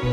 Đời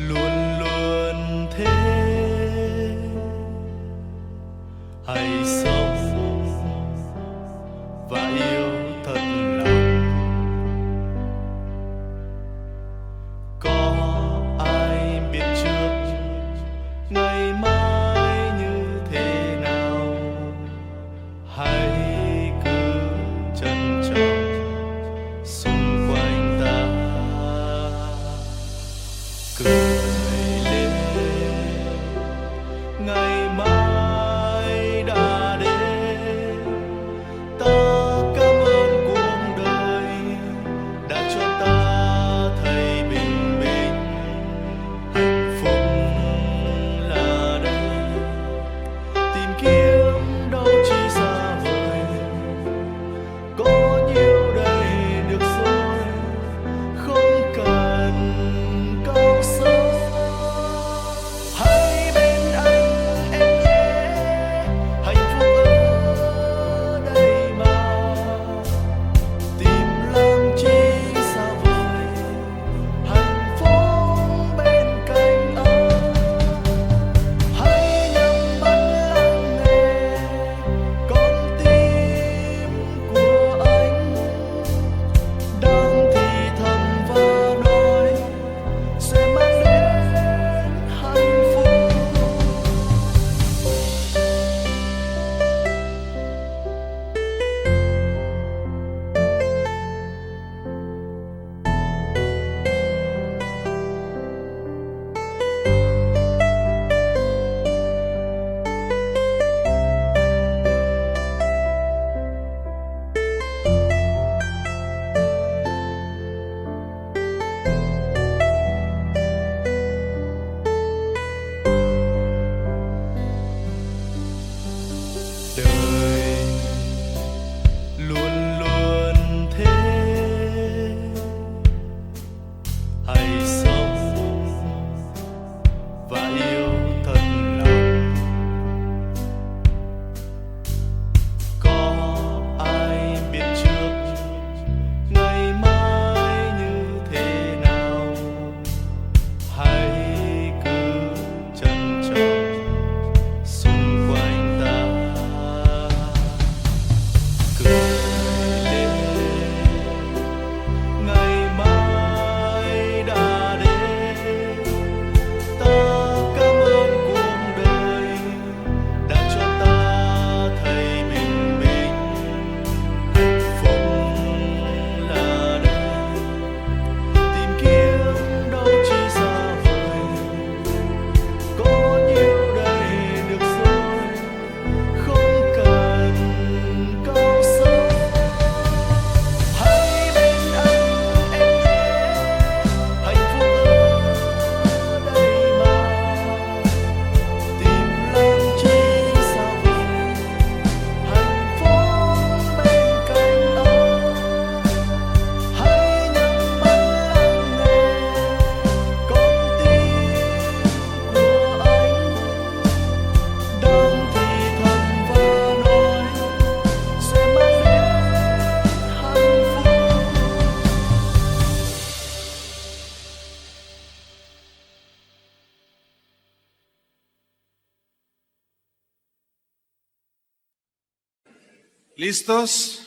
luôn luôn thế, hãy sống và yêu thật lòng. Có ai biết trước ngày mai như thế nào, hãy cứ trân trọng xung quanh ta. Cười lên, ngày mai đã đến. Ta cảm ơn cuộc đời đã cho ta thấy bình minh. Hạnh phúc là đây, tìm kiếm đâu chỉ xa vời. ¿Listos?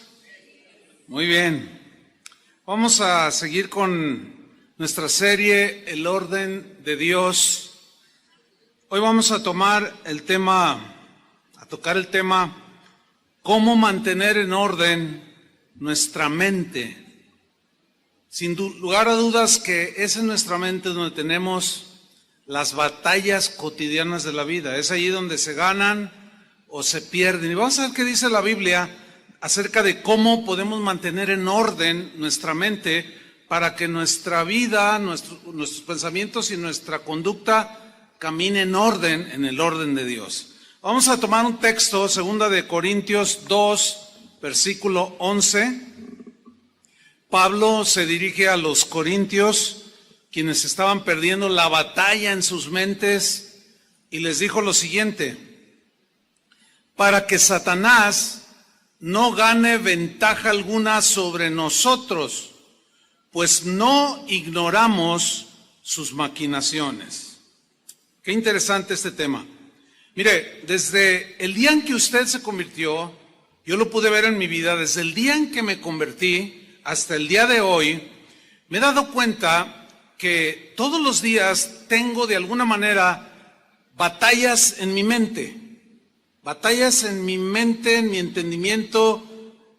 Muy bien. Vamos a seguir con nuestra serie El orden de Dios. Hoy vamos a tocar el tema cómo mantener en orden nuestra mente. Sin lugar a dudas que es en nuestra mente donde tenemos las batallas cotidianas de la vida. Es allí donde se ganan o se pierden. Y vamos a ver qué dice la Biblia acerca de cómo podemos mantener en orden nuestra mente para que nuestra vida, nuestros pensamientos y nuestra conducta camine en orden, en el orden de Dios. Vamos a tomar un texto, 2 de Corintios 2, versículo 11. Pablo se dirige a los corintios, quienes estaban perdiendo la batalla en sus mentes, y les dijo lo siguiente: para que Satanás no gane ventaja alguna sobre nosotros, pues no ignoramos sus maquinaciones. Qué interesante este tema. Mire, desde el día en que usted se convirtió, yo lo pude ver en mi vida, desde el día en que me convertí hasta el día de hoy, me he dado cuenta que todos los días tengo de alguna manera batallas en mi mente. Batallas en mi mente, en mi entendimiento,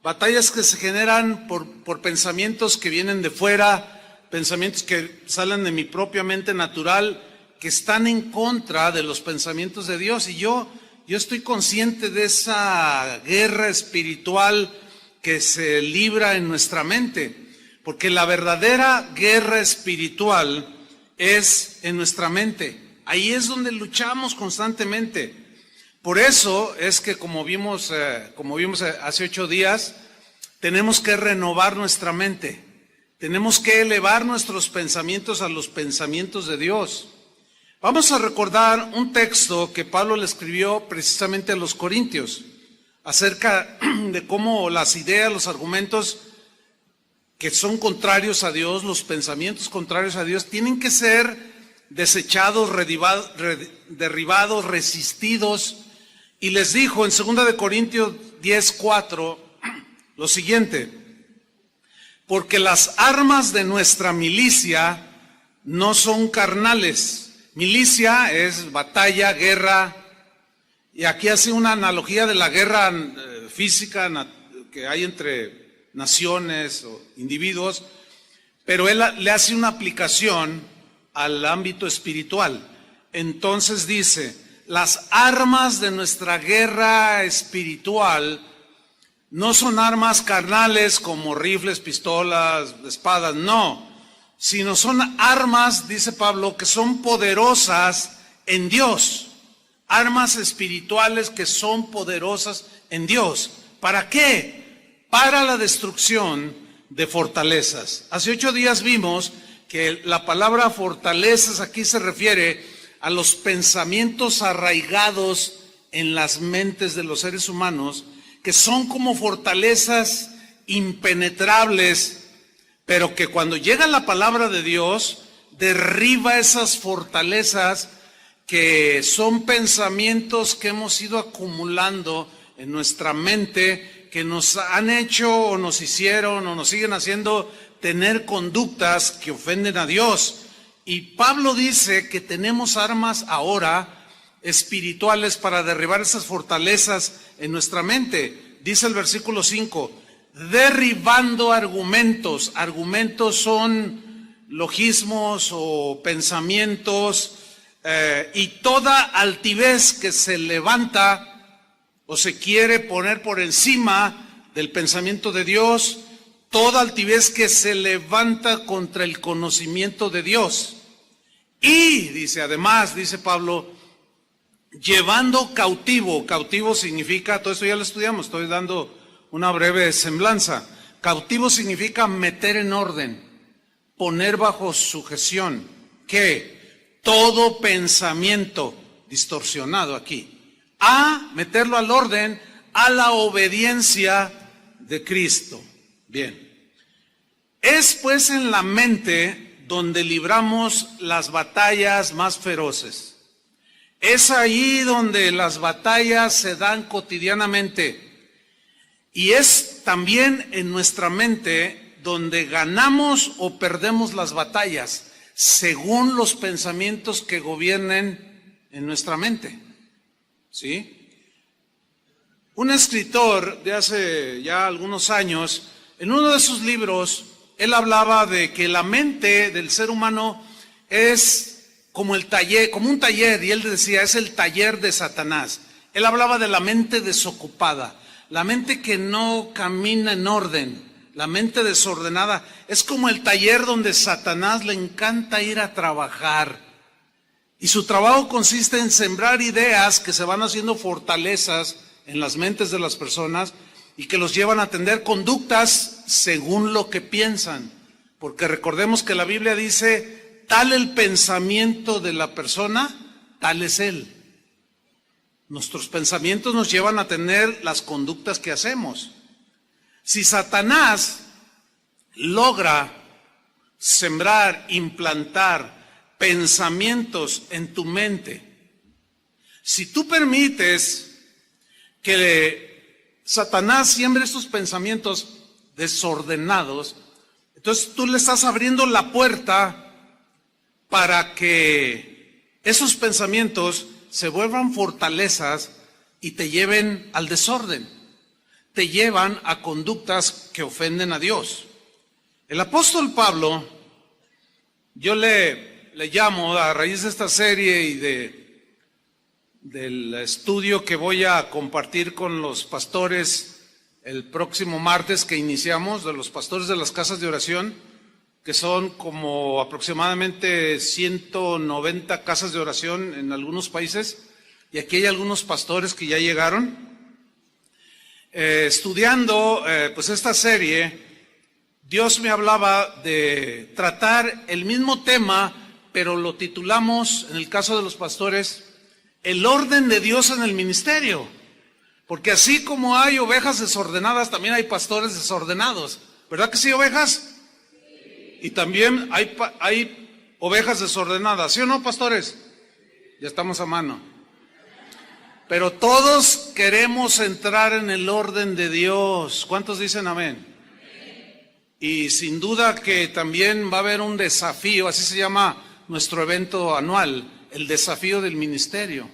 batallas que se generan por pensamientos que vienen de fuera, pensamientos que salen de mi propia mente natural, que están en contra de los pensamientos de Dios. Y yo estoy consciente de esa guerra espiritual que se libra en nuestra mente, porque la verdadera guerra espiritual es en nuestra mente. Ahí es donde luchamos constantemente. Por eso es que como vimos hace 8 días, tenemos que renovar nuestra mente. Tenemos que elevar nuestros pensamientos a los pensamientos de Dios. Vamos a recordar un texto que Pablo le escribió precisamente a los corintios, acerca de cómo las ideas, los argumentos que son contrarios a Dios, los pensamientos contrarios a Dios, tienen que ser desechados, derribados, resistidos. Y les dijo en 2 de Corintios 10:4 lo siguiente: porque las armas de nuestra milicia no son carnales. Milicia es batalla, guerra, y aquí hace una analogía de la guerra física que hay entre naciones o individuos, pero él le hace una aplicación al ámbito espiritual. Entonces dice: las armas de nuestra guerra espiritual no son armas carnales como rifles, pistolas, espadas, no, sino son armas, dice Pablo, que son poderosas en Dios. Armas espirituales que son poderosas en Dios. ¿Para qué? Para la destrucción de fortalezas. Hace 8 días vimos que la palabra fortalezas aquí se refiere a los pensamientos arraigados en las mentes de los seres humanos, que son como fortalezas impenetrables, pero que cuando llega la palabra de Dios, derriba esas fortalezas que son pensamientos que hemos ido acumulando en nuestra mente, que nos han hecho o nos hicieron o nos siguen haciendo tener conductas que ofenden a Dios. Y Pablo dice que tenemos armas ahora espirituales para derribar esas fortalezas en nuestra mente. Dice el versículo 5, derribando argumentos. Argumentos son logismos o pensamientos y toda altivez que se levanta o se quiere poner por encima del pensamiento de Dios, toda altivez que se levanta contra el conocimiento de Dios. Y dice, además, dice Pablo, llevando cautivo. Cautivo significa, todo esto ya lo estudiamos, estoy dando una breve semblanza. Cautivo significa meter en orden, poner bajo sujeción. ¿Qué? Todo pensamiento distorsionado aquí. A meterlo al orden, a la obediencia de Cristo. Bien. Es pues en la mente donde libramos las batallas más feroces. Es ahí donde las batallas se dan cotidianamente. Y es también en nuestra mente donde ganamos o perdemos las batallas, según los pensamientos que gobiernen en nuestra mente. ¿Sí? Un escritor de hace ya algunos años, en uno de sus libros, él hablaba de que la mente del ser humano es como el taller, como un taller, y él decía, es el taller de Satanás. Él hablaba de la mente desocupada, la mente que no camina en orden, la mente desordenada. Es como el taller donde Satanás le encanta ir a trabajar. Y su trabajo consiste en sembrar ideas que se van haciendo fortalezas en las mentes de las personas y que los llevan a tener conductas según lo que piensan. Porque recordemos que la Biblia dice, tal el pensamiento de la persona, tal es él. Nuestros pensamientos nos llevan a tener las conductas que hacemos. Si Satanás logra sembrar, implantar pensamientos en tu mente, si tú permites que Satanás siembre estos pensamientos desordenados, entonces tú le estás abriendo la puerta para que esos pensamientos se vuelvan fortalezas y te lleven al desorden, te llevan a conductas que ofenden a Dios. El apóstol Pablo, yo le llamo a raíz de esta serie y del estudio que voy a compartir con los pastores el próximo martes que iniciamos, de los pastores de las casas de oración, que son como aproximadamente 190 casas de oración en algunos países, y aquí hay algunos pastores que ya llegaron. Estudiando pues esta serie, Dios me hablaba de tratar el mismo tema, pero lo titulamos, en el caso de los pastores, el orden de Dios en el ministerio. Porque así como hay ovejas desordenadas, también hay pastores desordenados. ¿Verdad que sí, ovejas? Y también hay ovejas desordenadas, ¿sí o no, pastores? Ya estamos a mano. Pero todos queremos entrar en el orden de Dios. ¿Cuántos dicen amén? Y sin duda que también va a haber un desafío, así se llama nuestro evento anual, el desafío del ministerio.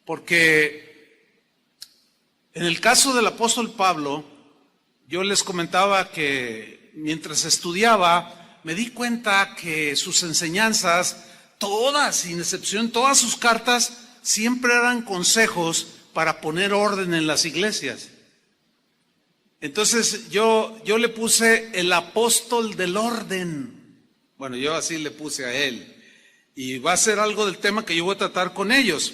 Porque en el caso del apóstol Pablo, yo les comentaba que mientras estudiaba, me di cuenta que sus enseñanzas, todas, sin excepción, todas sus cartas, siempre eran consejos para poner orden en las iglesias. Entonces yo le puse el apóstol del orden. Bueno, yo así le puse a él. Y va a ser algo del tema que yo voy a tratar con ellos.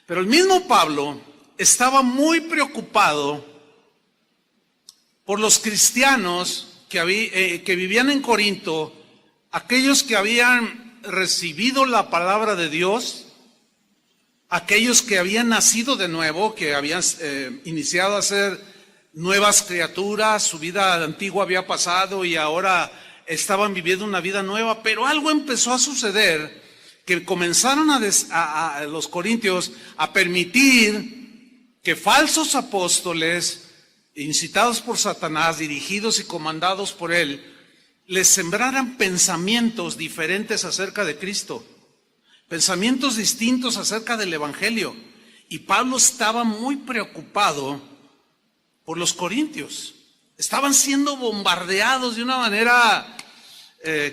Pero el mismo Pablo estaba muy preocupado por los cristianos que vivían en Corinto, aquellos que habían recibido la palabra de Dios, aquellos que habían nacido de nuevo, que habían iniciado a ser nuevas criaturas, su vida antigua había pasado y ahora estaban viviendo una vida nueva, pero algo empezó a suceder, que comenzaron a los corintios a permitir que falsos apóstoles, incitados por Satanás, dirigidos y comandados por él, les sembraran pensamientos diferentes acerca de Cristo, pensamientos distintos acerca del Evangelio. Y Pablo estaba muy preocupado por los corintios. Estaban siendo bombardeados de una manera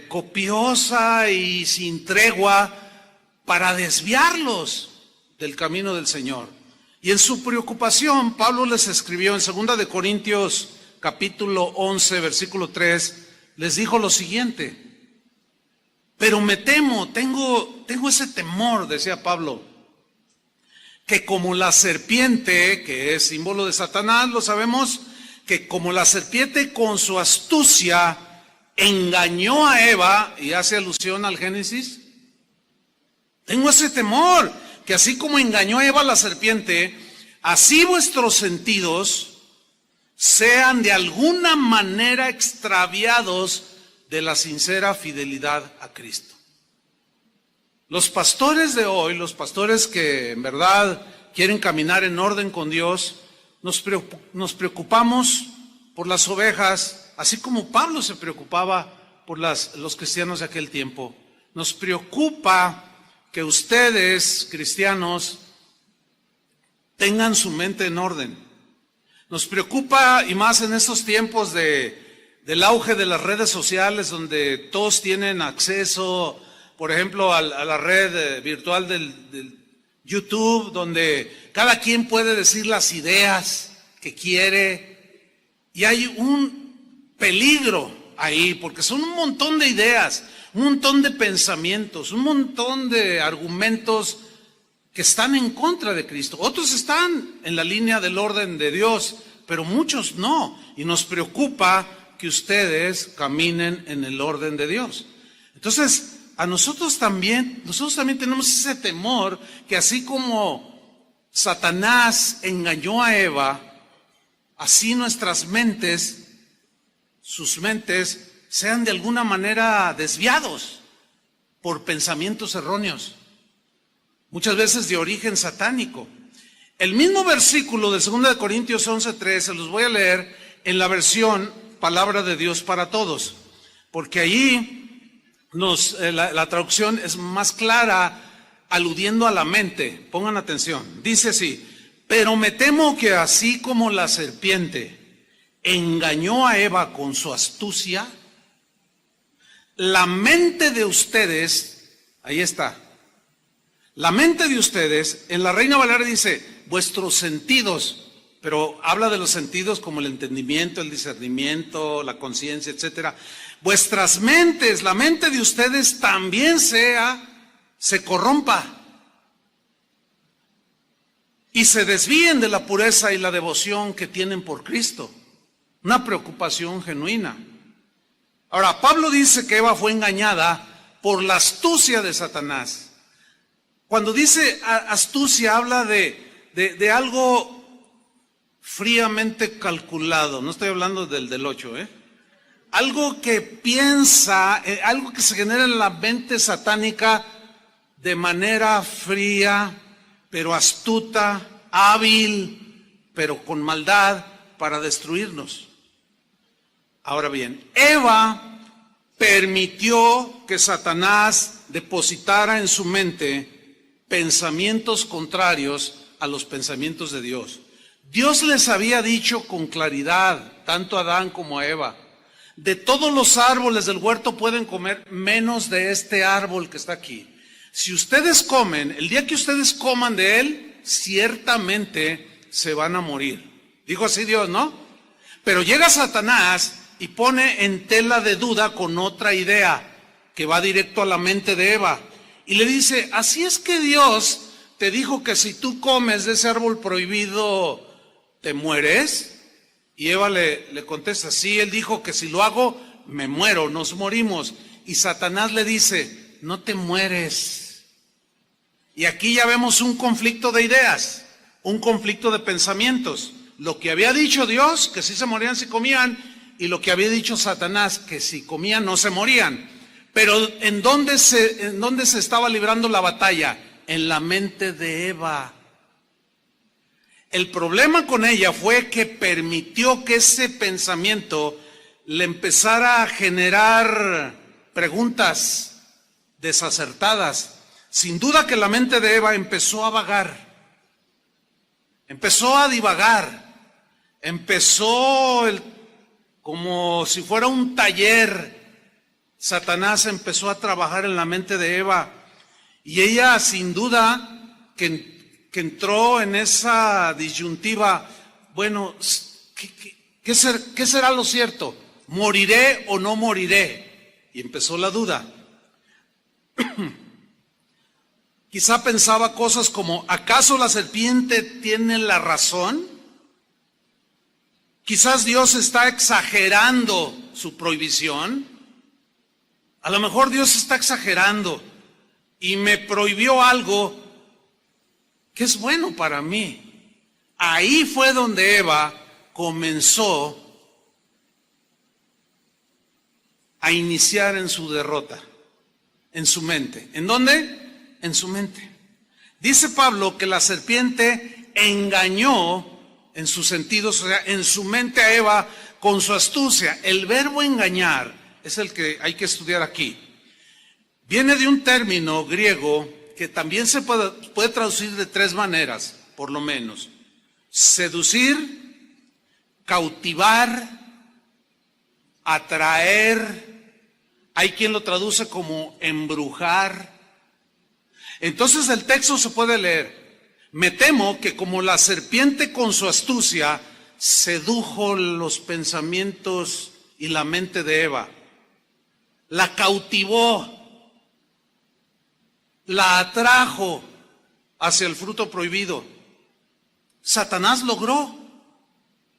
copiosa y sin tregua para desviarlos del camino del Señor. Y en su preocupación, Pablo les escribió en 2 de Corintios capítulo 11, versículo 3, les dijo lo siguiente: pero me temo, tengo ese temor, decía Pablo, que como la serpiente, que es símbolo de Satanás, lo sabemos, que como la serpiente con su astucia engañó a Eva, y hace alusión al Génesis, tengo ese temor, que así como engañó a Eva la serpiente, así vuestros sentidos sean de alguna manera extraviados de la sincera fidelidad a Cristo. Los pastores de hoy, los pastores que en verdad quieren caminar en orden con Dios, nos preocupamos por las ovejas, así como Pablo se preocupaba por los cristianos de aquel tiempo. Nos preocupa que ustedes, cristianos, tengan su mente en orden. Nos preocupa, y más en estos tiempos del auge de las redes sociales, donde todos tienen acceso, por ejemplo, a la red virtual del YouTube, donde cada quien puede decir las ideas que quiere, y hay un peligro ahí, porque son un montón de ideas, un montón de pensamientos, un montón de argumentos que están en contra de Cristo. Otros están en la línea del orden de Dios, pero muchos no, y nos preocupa que ustedes caminen en el orden de Dios. Entonces, nosotros también tenemos ese temor que así como Satanás engañó a Eva, así nuestras mentes, sus mentes, sean de alguna manera desviados por pensamientos erróneos, muchas veces de origen satánico. El mismo versículo de 2 Corintios 11:3, se los voy a leer en la versión Palabra de Dios para Todos, porque allí la traducción es más clara, aludiendo a la mente. Pongan atención, dice así: pero me temo que así como la serpiente engañó a Eva con su astucia, la mente de ustedes, ahí está, la mente de ustedes, en la Reina Valera dice, vuestros sentidos, pero habla de los sentidos como el entendimiento, el discernimiento, la conciencia, etcétera. Vuestras mentes, la mente de ustedes también se corrompa y se desvíen de la pureza y la devoción que tienen por Cristo. Una preocupación genuina. Ahora, Pablo dice que Eva fue engañada por la astucia de Satanás. Cuando dice astucia, habla de algo fríamente calculado. No estoy hablando del 8, Algo que piensa, algo que se genera en la mente satánica de manera fría, pero astuta, hábil, pero con maldad para destruirnos. Ahora bien, Eva permitió que Satanás depositara en su mente pensamientos contrarios a los pensamientos de Dios. Dios les había dicho con claridad, tanto a Adán como a Eva, de todos los árboles del huerto pueden comer, menos de este árbol que está aquí. Si ustedes comen, el día que ustedes coman de él, ciertamente se van a morir. Dijo así Dios, ¿no? Pero llega Satanás y pone en tela de duda con otra idea que va directo a la mente de Eva. Y le dice, así es que Dios te dijo que si tú comes de ese árbol prohibido, ¿te mueres? Y Eva le contesta, sí, él dijo que si lo hago, me muero, nos morimos. Y Satanás le dice, no te mueres. Y aquí ya vemos un conflicto de ideas, un conflicto de pensamientos. Lo que había dicho Dios, que sí se morían si comían, y lo que había dicho Satanás, que si comían no se morían. Pero ¿en dónde se estaba librando la batalla? En la mente de Eva. El problema con ella fue que permitió que ese pensamiento le empezara a generar preguntas desacertadas. Sin duda que la mente de Eva empezó a vagar, empezó a divagar, empezó como si fuera un taller. Satanás empezó a trabajar en la mente de Eva y ella sin duda que entró en esa disyuntiva, bueno, ¿qué será lo cierto? ¿Moriré o no moriré? Y empezó la duda. Quizá pensaba cosas como, ¿acaso la serpiente tiene la razón? Quizás Dios está exagerando su prohibición. A lo mejor Dios está exagerando y me prohibió algo que es bueno para mí. Ahí fue donde Eva comenzó a iniciar en su derrota, en su mente. ¿En dónde? En su mente. Dice Pablo que la serpiente engañó en sus sentidos, o sea, en su mente a Eva con su astucia. El verbo engañar es el que hay que estudiar aquí. Viene de un término griego que también se puede traducir de tres maneras, por lo menos. Seducir, cautivar, atraer. Hay quien lo traduce como embrujar. Entonces el texto se puede leer: me temo que como la serpiente con su astucia sedujo los pensamientos y la mente de Eva, la cautivó, la atrajo hacia el fruto prohibido. Satanás logró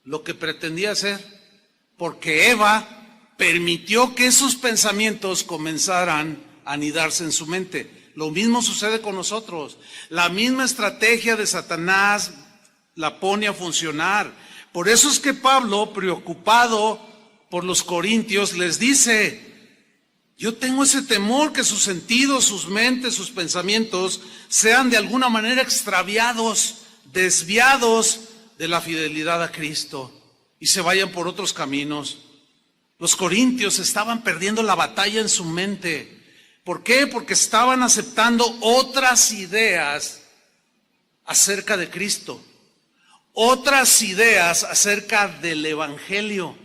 lo que pretendía hacer, porque Eva permitió que esos pensamientos comenzaran a anidarse en su mente. Lo mismo sucede con nosotros. La misma estrategia de Satanás la pone a funcionar. Por eso es que Pablo, preocupado por los corintios, les dice: yo tengo ese temor que sus sentidos, sus mentes, sus pensamientos sean de alguna manera extraviados, desviados de la fidelidad a Cristo y se vayan por otros caminos. Los corintios estaban perdiendo la batalla en su mente. ¿Por qué? Porque estaban aceptando otras ideas acerca de Cristo, otras ideas acerca del Evangelio.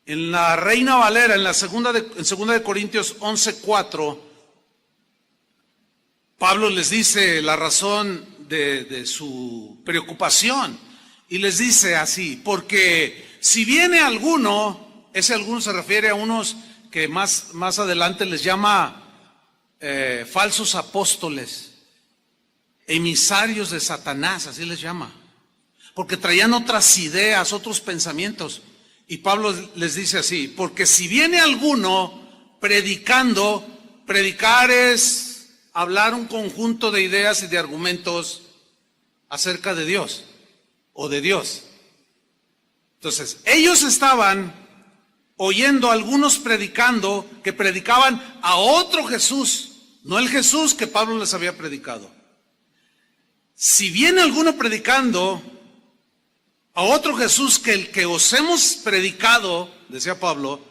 En la Reina Valera, en segunda de Corintios 11:4, Pablo les dice la razón de su preocupación, y les dice así: porque si viene alguno, ese alguno se refiere a unos que más adelante les llama falsos apóstoles, emisarios de Satanás, así les llama, porque traían otras ideas, otros pensamientos. Y Pablo les dice así: porque si viene alguno predicando, predicar es hablar un conjunto de ideas y de argumentos acerca de Dios o de Dios. Entonces, ellos estaban oyendo a algunos predicando que predicaban a otro Jesús, no el Jesús que Pablo les había predicado. Si viene alguno predicando a otro Jesús que el que os hemos predicado, decía Pablo,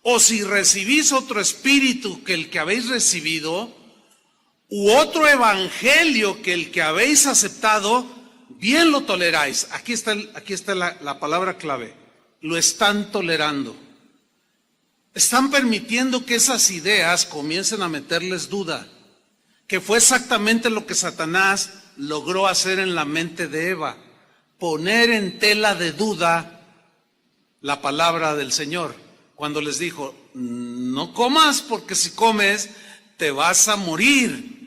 o si recibís otro espíritu que el que habéis recibido, u otro evangelio que el que habéis aceptado, bien lo toleráis. Aquí está la palabra clave: lo están tolerando. Están permitiendo que esas ideas comiencen a meterles duda, que fue exactamente lo que Satanás logró hacer en la mente de Eva: poner en tela de duda la palabra del Señor, cuando les dijo: no comas, porque si comes te vas a morir.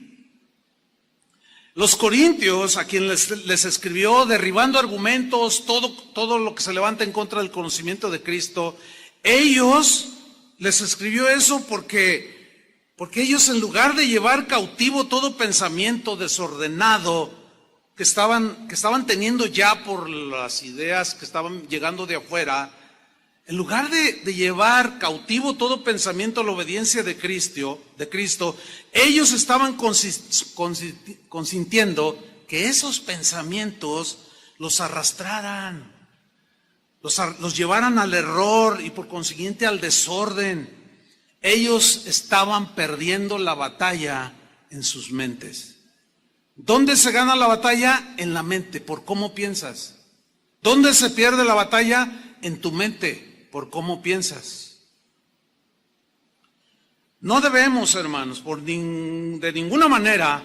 Los corintios, a quien les escribió derribando argumentos, todo lo que se levanta en contra del conocimiento de Cristo, ellos les escribió eso porque ellos, en lugar de llevar cautivo todo pensamiento desordenado que estaban teniendo ya por las ideas que estaban llegando de afuera, en lugar de llevar cautivo todo pensamiento a la obediencia de Cristo, ellos estaban consintiendo que esos pensamientos los arrastraran, los llevaran al error y por consiguiente al desorden. Ellos estaban perdiendo la batalla en sus mentes. ¿Dónde se gana la batalla? En la mente, por cómo piensas. ¿Dónde se pierde la batalla? En tu mente, por cómo piensas. No debemos, hermanos, de ninguna manera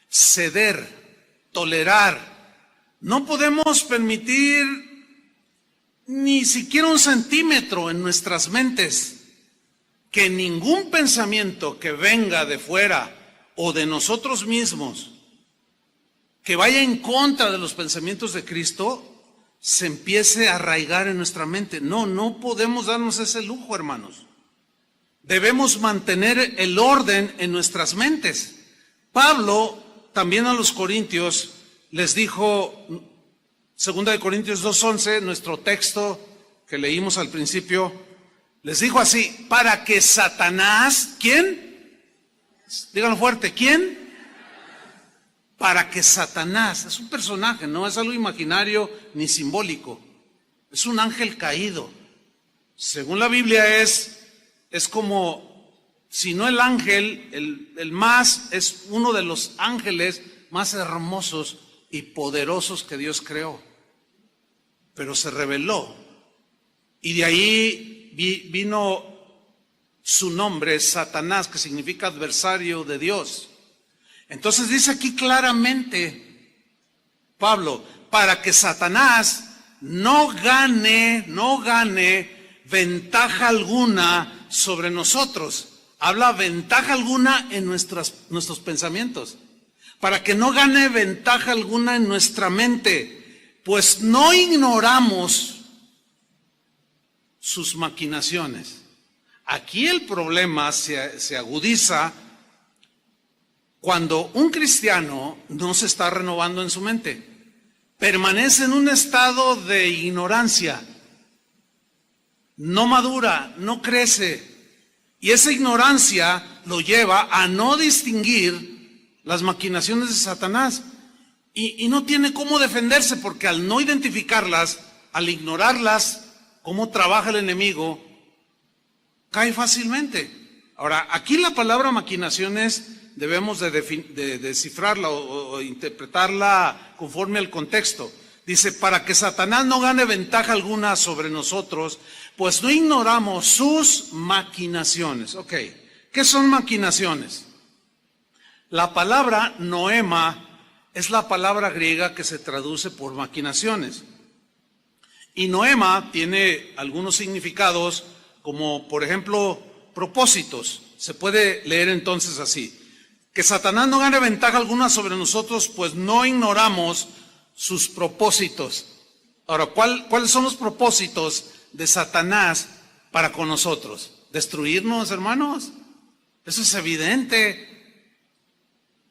ceder, tolerar. No podemos permitir ni siquiera un centímetro en nuestras mentes que ningún pensamiento que venga de fuera o de nosotros mismos, que vaya en contra de los pensamientos de Cristo, se empiece a arraigar en nuestra mente. No podemos darnos ese lujo, hermanos. Debemos mantener el orden en nuestras mentes. Pablo también a los corintios les dijo, 2 de Corintios 2:11, nuestro texto que leímos al principio, les dijo así: para que Satanás, ¿quién? Díganlo fuerte, ¿quién? para que Satanás, es un personaje, no es algo imaginario ni simbólico, es un ángel caído. Según la Biblia es como, si no el ángel, el más, es uno de los ángeles más hermosos y poderosos que Dios creó. Pero se rebeló. Y de ahí vino su nombre, Satanás, que significa adversario de Dios. Entonces dice aquí claramente Pablo, para que Satanás no gane ventaja alguna sobre nosotros. Habla ventaja alguna en nuestros pensamientos. Para que no gane ventaja alguna en nuestra mente, pues no ignoramos sus maquinaciones. Aquí el problema se agudiza cuando un cristiano no se está renovando en su mente. Permanece en un estado de ignorancia. No madura, no crece. Y esa ignorancia lo lleva a no distinguir las maquinaciones de Satanás. Y no tiene cómo defenderse, porque al no identificarlas, al ignorarlas, cómo trabaja el enemigo, cae fácilmente. Ahora, aquí la palabra maquinaciones debemos de descifrarla o interpretarla conforme al contexto. Dice, para que Satanás no gane ventaja alguna sobre nosotros, pues no ignoramos sus maquinaciones. Ok, ¿qué son maquinaciones? La palabra noema es la palabra griega que se traduce por maquinaciones. Y noema tiene algunos significados, como por ejemplo, propósitos. Se puede leer entonces así: que Satanás no gane ventaja alguna sobre nosotros, pues no ignoramos sus propósitos. Ahora, ¿cuáles son los propósitos de Satanás para con nosotros? ¿Destruirnos, hermanos? Eso es evidente.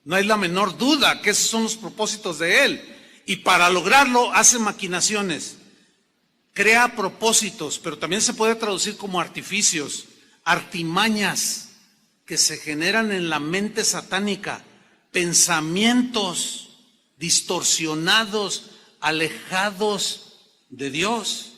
No hay la menor duda que esos son los propósitos de él. Y para lograrlo hace maquinaciones. Crea propósitos, pero también se puede traducir como artificios, artimañas que se generan en la mente satánica, pensamientos distorsionados, alejados de Dios.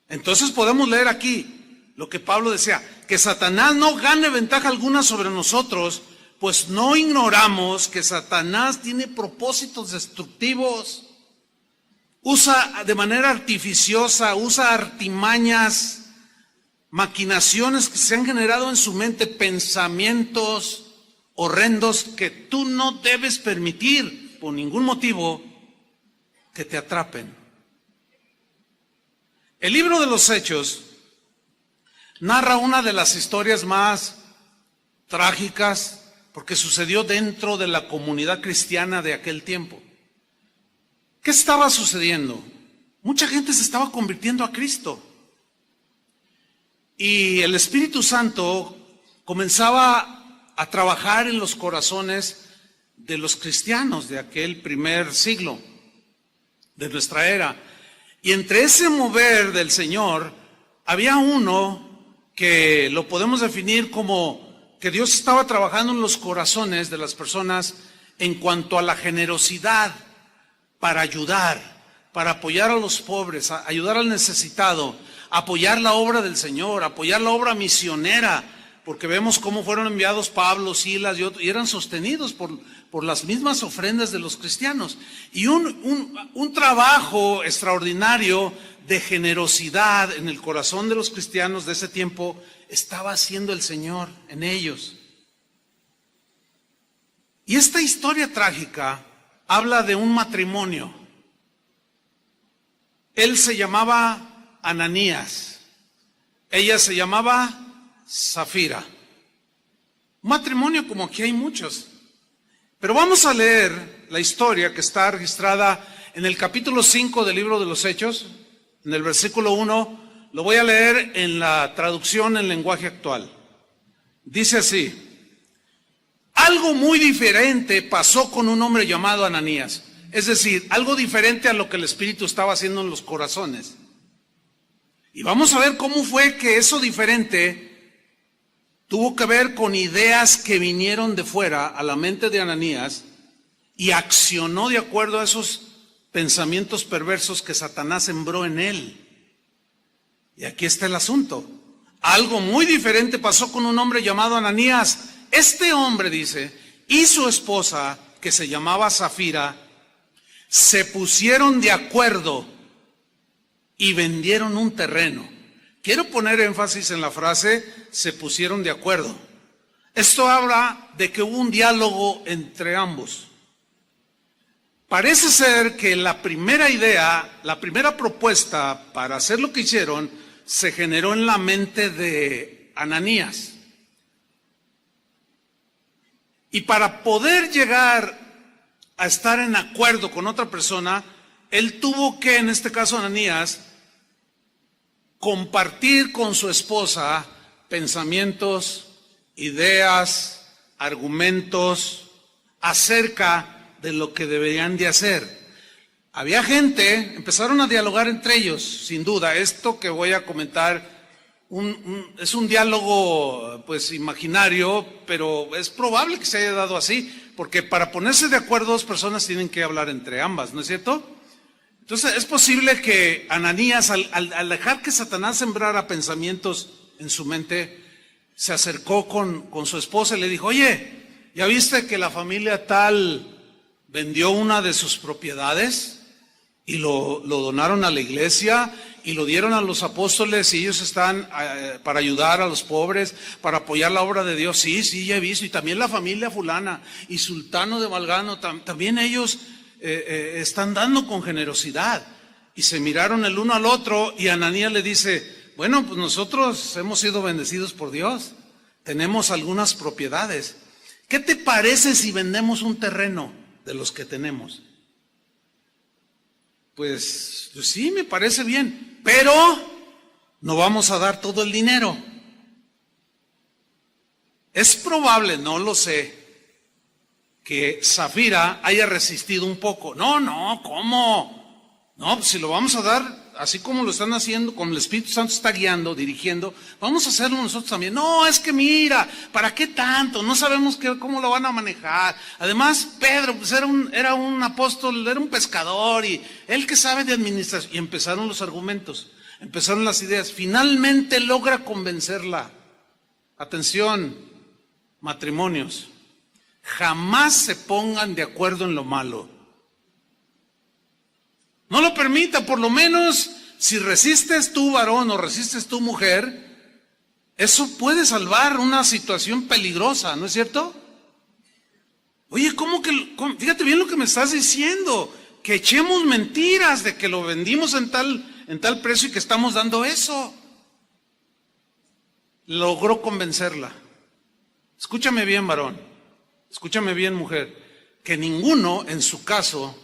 Entonces podemos leer aquí lo que Pablo decía, que Satanás no gane ventaja alguna sobre nosotros, pues no ignoramos que Satanás tiene propósitos destructivos. Usa de manera artificiosa, usa artimañas, maquinaciones que se han generado en su mente, pensamientos horrendos que tú no debes permitir por ningún motivo que te atrapen. El libro de los Hechos narra una de las historias más trágicas porque sucedió dentro de la comunidad cristiana de aquel tiempo. ¿Qué estaba sucediendo? Mucha gente se estaba convirtiendo a Cristo. Y el Espíritu Santo comenzaba a trabajar en los corazones de los cristianos de aquel primer siglo, de nuestra era. Y entre ese mover del Señor, había uno que lo podemos definir como que Dios estaba trabajando en los corazones de las personas en cuanto a la generosidad para ayudar, para apoyar a los pobres, ayudar al necesitado, apoyar la obra del Señor, apoyar la obra misionera, porque vemos cómo fueron enviados Pablo, Silas y otros, y eran sostenidos por las mismas ofrendas de los cristianos. Y un trabajo extraordinario de generosidad en el corazón de los cristianos de ese tiempo estaba haciendo el Señor en ellos. Y esta historia trágica habla de un matrimonio. Él se llamaba Ananías, ella se llamaba Zafira. Un matrimonio como aquí hay muchos. Pero vamos a leer la historia que está registrada en el capítulo 5 del libro de los Hechos, en el versículo 1, lo voy a leer en la traducción en lenguaje actual. Dice así: algo muy diferente pasó con un hombre llamado Ananías. Es decir, algo diferente a lo que el Espíritu estaba haciendo en los corazones. Y vamos a ver cómo fue que eso diferente tuvo que ver con ideas que vinieron de fuera a la mente de Ananías y accionó de acuerdo a esos pensamientos perversos que Satanás sembró en él. Y aquí está el asunto. Algo muy diferente pasó con un hombre llamado Ananías. Este hombre, dice, y su esposa, que se llamaba Safira, se pusieron de acuerdo y vendieron un terreno. Quiero poner énfasis en la frase, se pusieron de acuerdo. Esto habla de que hubo un diálogo entre ambos. Parece ser que la primera idea, la primera propuesta para hacer lo que hicieron, se generó en la mente de Ananías. Y para poder llegar a estar en acuerdo con otra persona, él tuvo que, en este caso Ananías, compartir con su esposa pensamientos, ideas, argumentos acerca de lo que deberían de hacer. Había gente, empezaron a dialogar entre ellos, sin duda. Esto que voy a comentar es un diálogo pues imaginario, pero es probable que se haya dado así, porque para ponerse de acuerdo dos personas tienen que hablar entre ambas, ¿no es cierto? Entonces es posible que Ananías, al dejar que Satanás sembrara pensamientos en su mente, se acercó con su esposa y le dijo: oye, ¿ya viste que la familia tal vendió una de sus propiedades y lo donaron a la iglesia y lo dieron a los apóstoles y ellos están para ayudar a los pobres, para apoyar la obra de Dios? Sí, ya he visto. Y también la familia fulana y Sultano de Valgano, también ellos están dando con generosidad. Y se miraron el uno al otro y Ananías le dice: bueno, pues nosotros hemos sido bendecidos por Dios, tenemos algunas propiedades. ¿Qué te parece si vendemos un terreno de los que tenemos? Pues sí, me parece bien, pero no vamos a dar todo el dinero. Es probable, no lo sé, que Safira haya resistido un poco. No, ¿cómo? No, pues si lo vamos a dar así como lo están haciendo, como el Espíritu Santo está guiando, dirigiendo, vamos a hacerlo nosotros también. No, es que mira, ¿para qué tanto? No sabemos cómo lo van a manejar. Además, Pedro pues era un apóstol, era un pescador, y él que sabe de administración. Y empezaron los argumentos, empezaron las ideas. Finalmente logra convencerla. Atención, matrimonios, jamás se pongan de acuerdo en lo malo. No lo permita. Por lo menos si resistes tú, varón, o resistes tú, mujer, eso puede salvar una situación peligrosa, ¿no es cierto? Oye, fíjate bien lo que me estás diciendo, que echemos mentiras de que lo vendimos en tal precio y que estamos dando eso. Logró convencerla. Escúchame bien, varón, escúchame bien, mujer, que ninguno en su caso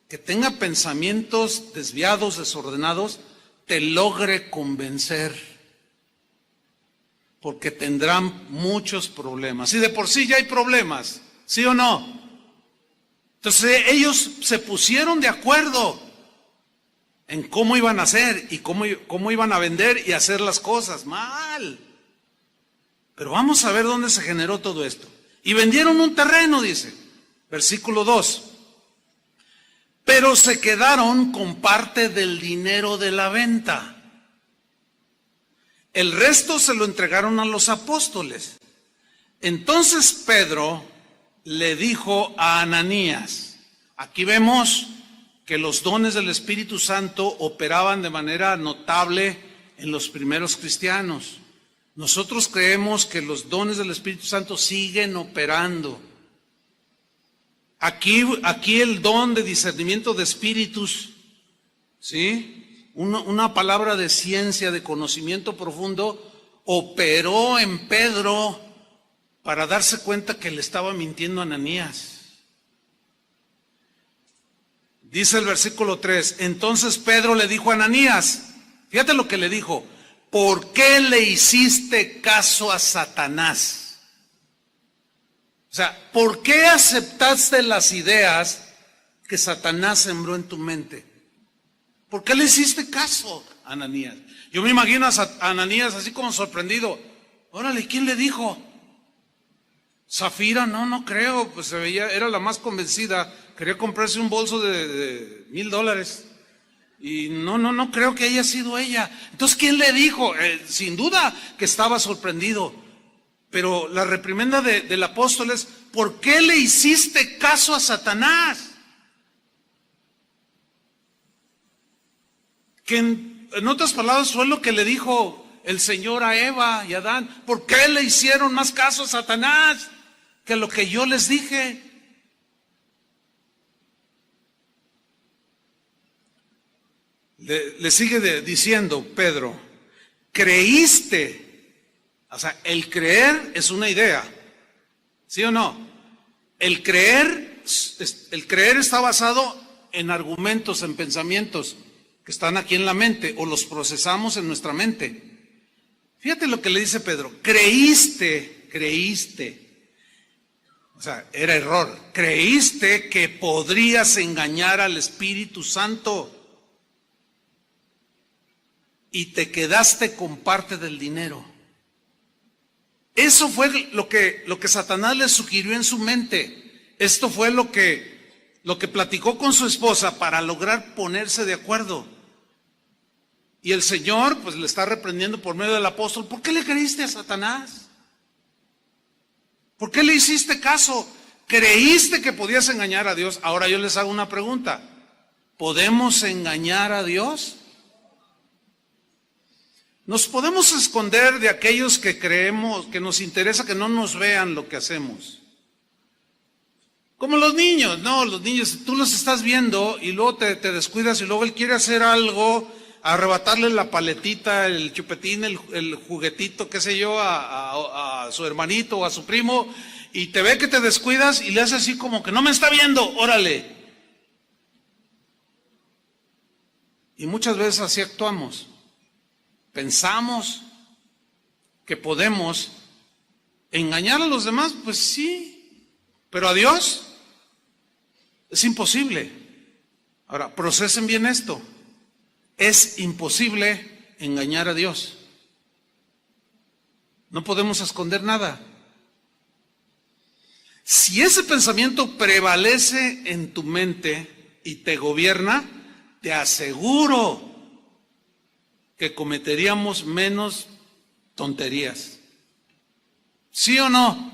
que tenga pensamientos desviados, desordenados, te logre convencer, porque tendrán muchos problemas. Y de por sí ya hay problemas, ¿sí o no? Entonces ellos se pusieron de acuerdo en cómo iban a hacer y cómo iban a vender y hacer las cosas. Mal. Pero vamos a ver dónde se generó todo esto. Y vendieron un terreno, dice, versículo 2. Pero se quedaron con parte del dinero de la venta. El resto se lo entregaron a los apóstoles. Entonces Pedro le dijo a Ananías, aquí vemos que los dones del Espíritu Santo operaban de manera notable en los primeros cristianos. Nosotros creemos que los dones del Espíritu Santo siguen operando. Aquí el don de discernimiento de espíritus, ¿sí? Una palabra de ciencia, de conocimiento profundo, operó en Pedro para darse cuenta que le estaba mintiendo a Ananías. Dice el versículo 3, entonces Pedro le dijo a Ananías, fíjate lo que le dijo: ¿por qué le hiciste caso a Satanás? O sea, ¿por qué aceptaste las ideas que Satanás sembró en tu mente? ¿Por qué le hiciste caso a Ananías? Yo me imagino a Ananías así como sorprendido. Órale, ¿quién le dijo? Zafira, no creo, pues se veía, era la más convencida, quería comprarse un bolso de $1,000. Y no creo que haya sido ella. Entonces, ¿quién le dijo? Sin duda que estaba sorprendido. Pero la reprimenda del apóstol es: ¿por qué le hiciste caso a Satanás? Que en otras palabras fue lo que le dijo el Señor a Eva y a Adán. ¿Por qué le hicieron más caso a Satanás que lo que yo les dije? Le sigue diciendo Pedro: creíste. O sea, el creer es una idea, ¿sí o no? El creer está basado en argumentos, en pensamientos que están aquí en la mente, o los procesamos en nuestra mente. Fíjate lo que le dice Pedro: creíste. O sea, era error. Creíste que podrías engañar al Espíritu Santo y te quedaste con parte del dinero. Eso fue lo que Satanás le sugirió en su mente. Esto fue lo que platicó con su esposa para lograr ponerse de acuerdo. Y el Señor pues le está reprendiendo por medio del apóstol: ¿por qué le creíste a Satanás? ¿Por qué le hiciste caso? ¿Creíste que podías engañar a Dios? Ahora yo les hago una pregunta: ¿podemos engañar a Dios? Nos podemos esconder de aquellos que creemos, que nos interesa que no nos vean lo que hacemos. Como los niños, no, los niños, tú los estás viendo y luego te descuidas y luego él quiere hacer algo, arrebatarle la paletita, el chupetín, el juguetito, qué sé yo, a su hermanito o a su primo, y te ve que te descuidas y le hace así como que no me está viendo, órale. Y muchas veces así actuamos. Pensamos que podemos engañar a los demás, pues sí, pero a Dios es imposible. Ahora, procesen bien esto: es imposible engañar a Dios. No podemos esconder nada. Si ese pensamiento prevalece en tu mente y te gobierna, te aseguro que cometeríamos menos tonterías. ¿Sí o no?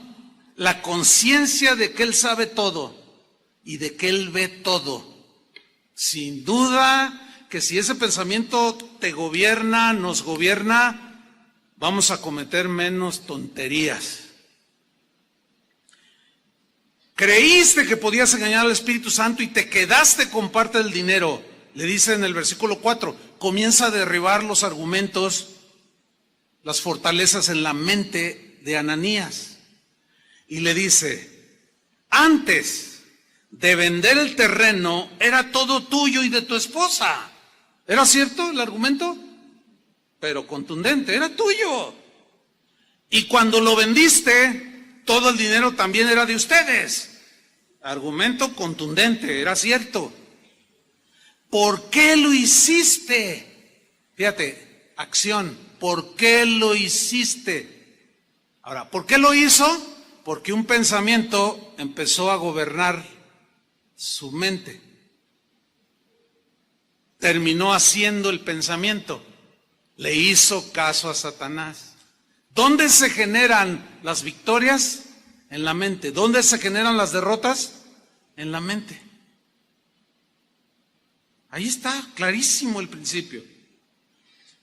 La conciencia de que Él sabe todo y de que Él ve todo. Sin duda que si ese pensamiento te gobierna, nos gobierna, vamos a cometer menos tonterías. Creíste que podías engañar al Espíritu Santo y te quedaste con parte del dinero. Le dice en el versículo 4, comienza a derribar los argumentos, las fortalezas en la mente de Ananías. Y le dice: antes de vender el terreno era todo tuyo y de tu esposa. ¿Era cierto el argumento? Pero contundente, era tuyo. Y cuando lo vendiste, todo el dinero también era de ustedes. Argumento contundente, era cierto. ¿Por qué lo hiciste? Fíjate, acción. ¿Por qué lo hiciste? Ahora, ¿por qué lo hizo? Porque un pensamiento empezó a gobernar su mente. Terminó haciendo el pensamiento. Le hizo caso a Satanás. ¿Dónde se generan las victorias? En la mente. ¿Dónde se generan las derrotas? En la mente. Ahí está, clarísimo el principio.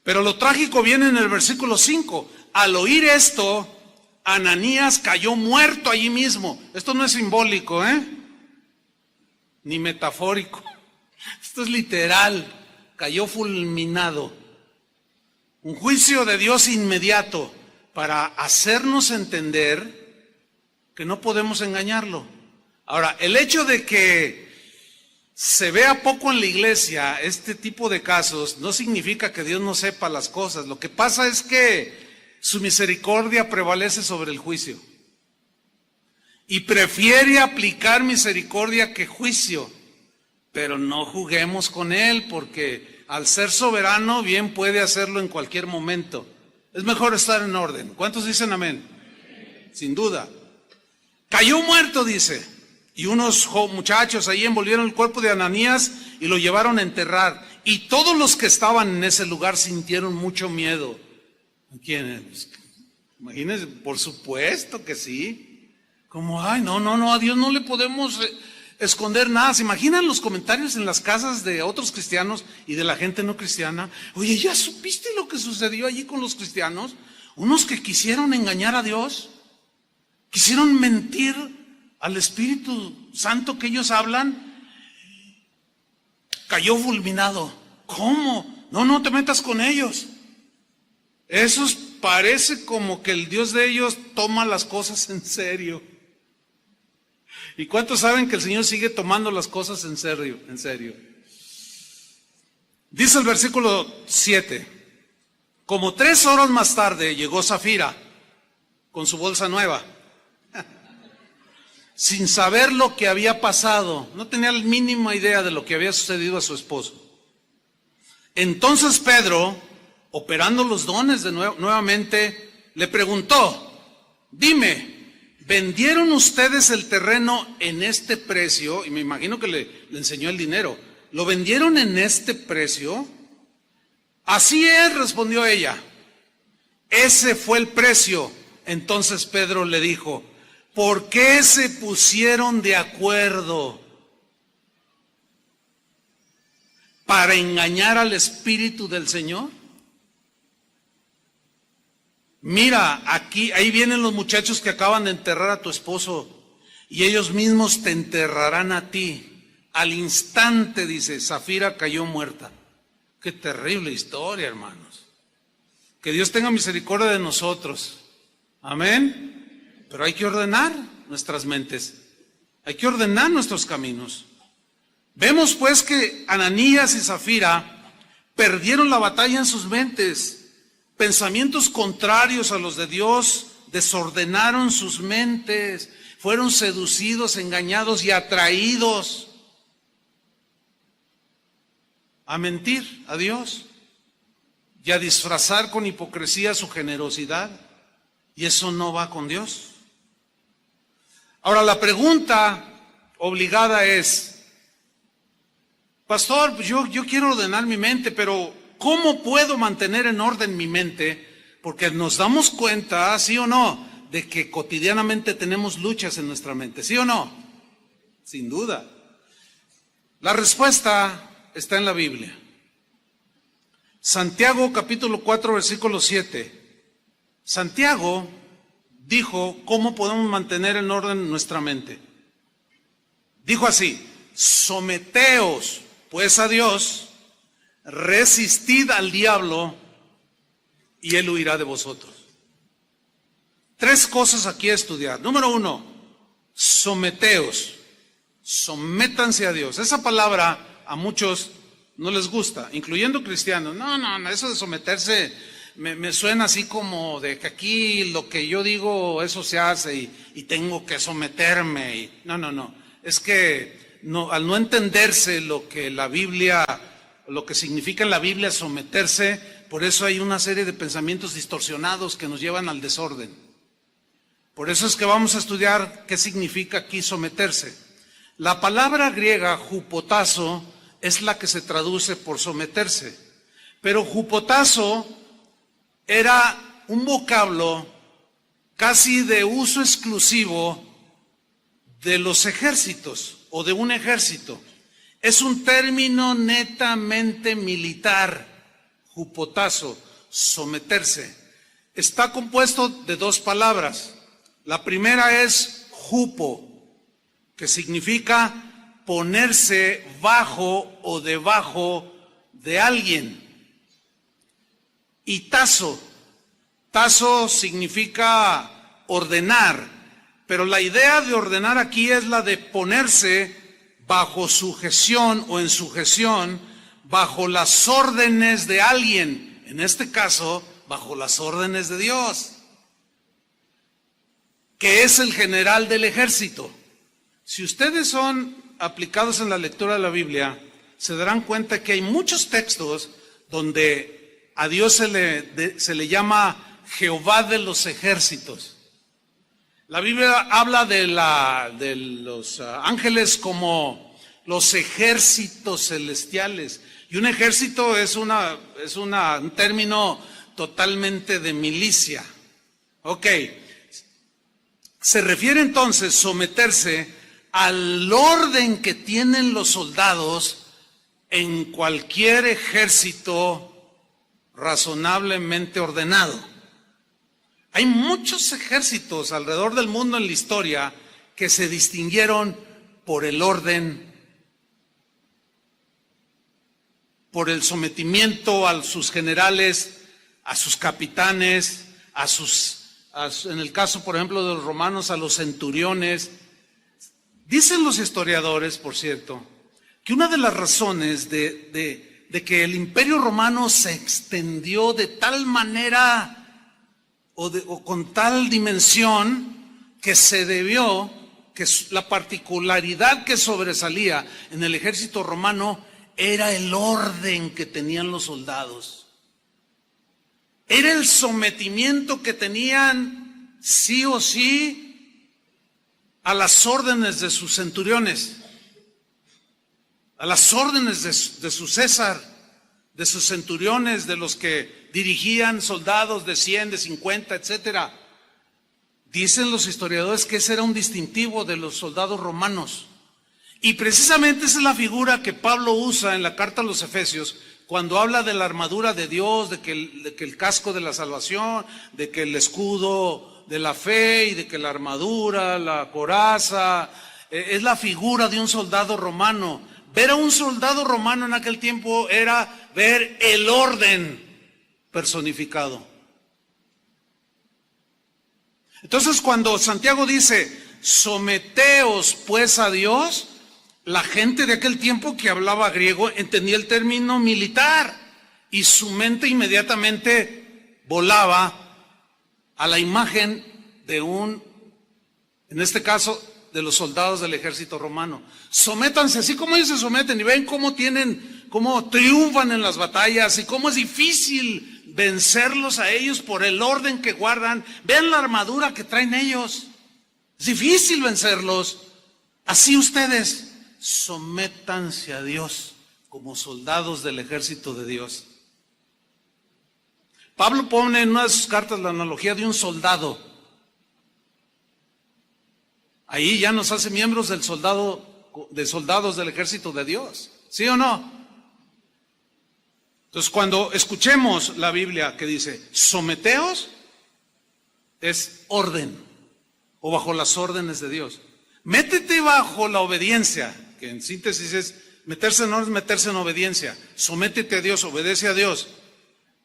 Pero lo trágico viene en el versículo 5. Al oír esto, Ananías cayó muerto allí mismo. Esto no es simbólico, ni metafórico. Esto es literal. Cayó fulminado. Un juicio de Dios inmediato para hacernos entender que no podemos engañarlo. Ahora, el hecho de que se vea poco en la iglesia este tipo de casos no significa que Dios no sepa las cosas. Lo que pasa es que su misericordia prevalece sobre el juicio y prefiere aplicar misericordia que juicio. Pero no juguemos con Él, porque al ser soberano bien puede hacerlo en cualquier momento. Es mejor estar en orden. ¿Cuántos dicen amén? Sin duda. Cayó muerto, dice. Y unos muchachos ahí envolvieron el cuerpo de Ananías y lo llevaron a enterrar. Y todos los que estaban en ese lugar sintieron mucho miedo. ¿Quién? Pues, imagínense, por supuesto que sí. Como, ay, no, a Dios no le podemos esconder nada. ¿Se imaginan los comentarios en las casas de otros cristianos y de la gente no cristiana? Oye, ¿ya supiste lo que sucedió allí con los cristianos? Unos que quisieron engañar a Dios, quisieron mentir al Espíritu Santo que ellos hablan, cayó fulminado. ¿Cómo? No te metas con ellos. Esos parece como que el Dios de ellos toma las cosas en serio. ¿Y cuántos saben que el Señor sigue tomando las cosas en serio? En serio. Dice el versículo 7. Como 3 horas más tarde llegó Safira con su bolsa nueva, sin saber lo que había pasado. No tenía la mínima idea de lo que había sucedido a su esposo. Entonces Pedro, operando los dones de nuevamente, le preguntó: dime, ¿vendieron ustedes el terreno en este precio? Y me imagino que le enseñó el dinero. ¿Lo vendieron en este precio? Así es, respondió ella. Ese fue el precio. Entonces Pedro le dijo: ¿por qué se pusieron de acuerdo? ¿Para engañar al Espíritu del Señor? Mira, ahí vienen los muchachos que acaban de enterrar a tu esposo y ellos mismos te enterrarán a ti. Al instante, dice, Safira cayó muerta. Qué terrible historia, hermanos. Que Dios tenga misericordia de nosotros. Amén. Pero hay que ordenar nuestras mentes. Hay que ordenar nuestros caminos. Vemos pues que Ananías y Safira perdieron la batalla en sus mentes. Pensamientos contrarios a los de Dios desordenaron sus mentes. Fueron seducidos, engañados y atraídos a mentir a Dios y a disfrazar con hipocresía su generosidad. Y eso no va con Dios. Ahora la pregunta obligada es: pastor, pues yo quiero ordenar mi mente, pero ¿cómo puedo mantener en orden mi mente? Porque nos damos cuenta, ¿sí o no?, de que cotidianamente tenemos luchas en nuestra mente, ¿sí o no? Sin duda. La respuesta está en la Biblia. Santiago capítulo 4 versículo 7. Santiago dijo cómo podemos mantener en orden nuestra mente. Dijo así: someteos pues a Dios, resistid al diablo y él huirá de vosotros. 3 cosas aquí a estudiar. Número 1, someteos. Sométanse a Dios. Esa palabra a muchos no les gusta, incluyendo cristianos. No, eso de someterse me suena así como de que aquí lo que yo digo, eso se hace y tengo que someterme. No. Es que al no entenderse lo que la Biblia, lo que significa en la Biblia someterse, por eso hay una serie de pensamientos distorsionados que nos llevan al desorden. Por eso es que vamos a estudiar qué significa aquí someterse. La palabra griega hupotazo es la que se traduce por someterse, pero hupotazo era un vocablo casi de uso exclusivo de los ejércitos o de un ejército. Es un término netamente militar, hupotazo, someterse. Está compuesto de 2 palabras. La primera es hupo, que significa ponerse bajo o debajo de alguien. Y tazo significa ordenar, pero la idea de ordenar aquí es la de ponerse bajo sujeción o en sujeción, bajo las órdenes de alguien, en este caso, bajo las órdenes de Dios, que es el general del ejército. Si ustedes son aplicados en la lectura de la Biblia, se darán cuenta que hay muchos textos donde a Dios se le llama Jehová de los ejércitos. La Biblia habla de los ángeles como los ejércitos celestiales. Y un ejército es un término totalmente de milicia. Ok. Se refiere entonces someterse al orden que tienen los soldados en cualquier ejército razonablemente ordenado. Hay muchos ejércitos alrededor del mundo en la historia que se distinguieron por el orden, por el sometimiento a sus generales, a sus capitanes, en el caso, por ejemplo, de los romanos, a los centuriones. Dicen los historiadores, por cierto, que una de las razones de que el Imperio Romano se extendió de tal manera o con tal dimensión, que se debió, que la particularidad que sobresalía en el ejército romano era el orden que tenían los soldados. Era el sometimiento que tenían sí o sí a las órdenes de sus centuriones, a las órdenes de su César, de sus centuriones, de los que dirigían soldados de 100, de 50, etcétera. Dicen los historiadores que ese era un distintivo de los soldados romanos. Y precisamente esa es la figura que Pablo usa en la carta a los Efesios, cuando habla de la armadura de Dios, de que el casco de la salvación, de que el escudo de la fe y de que la armadura, la coraza, es la figura de un soldado romano. Ver a un soldado romano en aquel tiempo era ver el orden personificado. Entonces, cuando Santiago dice, someteos pues a Dios, la gente de aquel tiempo que hablaba griego entendía el término militar y su mente inmediatamente volaba a la imagen de en este caso, de los soldados del ejército romano. Sométanse, así como ellos se someten y ven cómo triunfan en las batallas y cómo es difícil vencerlos a ellos por el orden que guardan. Vean la armadura que traen ellos. Es difícil vencerlos. Así ustedes, sométanse a Dios como soldados del ejército de Dios. Pablo pone en una de sus cartas la analogía de un soldado. Ahí ya nos hace miembros de soldados del ejército de Dios. ¿Sí o no? Entonces, cuando escuchemos la Biblia que dice, someteos, es orden, o bajo las órdenes de Dios. Métete bajo la obediencia, que en síntesis es, meterse no es meterse en obediencia. Sométete a Dios, obedece a Dios.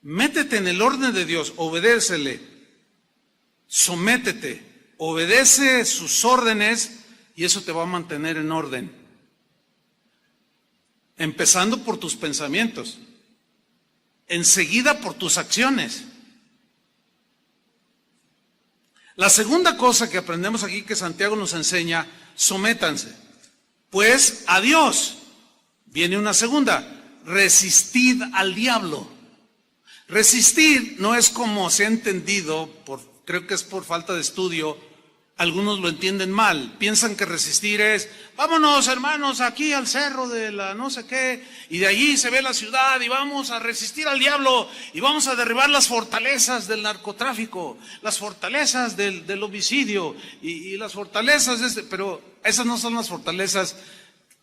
Métete en el orden de Dios, obedécele. Sométete. Obedece sus órdenes y eso te va a mantener en orden. Empezando por tus pensamientos, enseguida por tus acciones. La segunda cosa que aprendemos aquí que Santiago nos enseña, sométanse. Pues a Dios. Viene una segunda, resistid al diablo. Resistir no es como se ha entendido, creo que es por falta de estudio. Algunos lo entienden mal, piensan que resistir es, vámonos hermanos aquí al cerro de la no sé qué, y de allí se ve la ciudad y vamos a resistir al diablo y vamos a derribar las fortalezas del narcotráfico, las fortalezas del homicidio y las fortalezas pero esas no son las fortalezas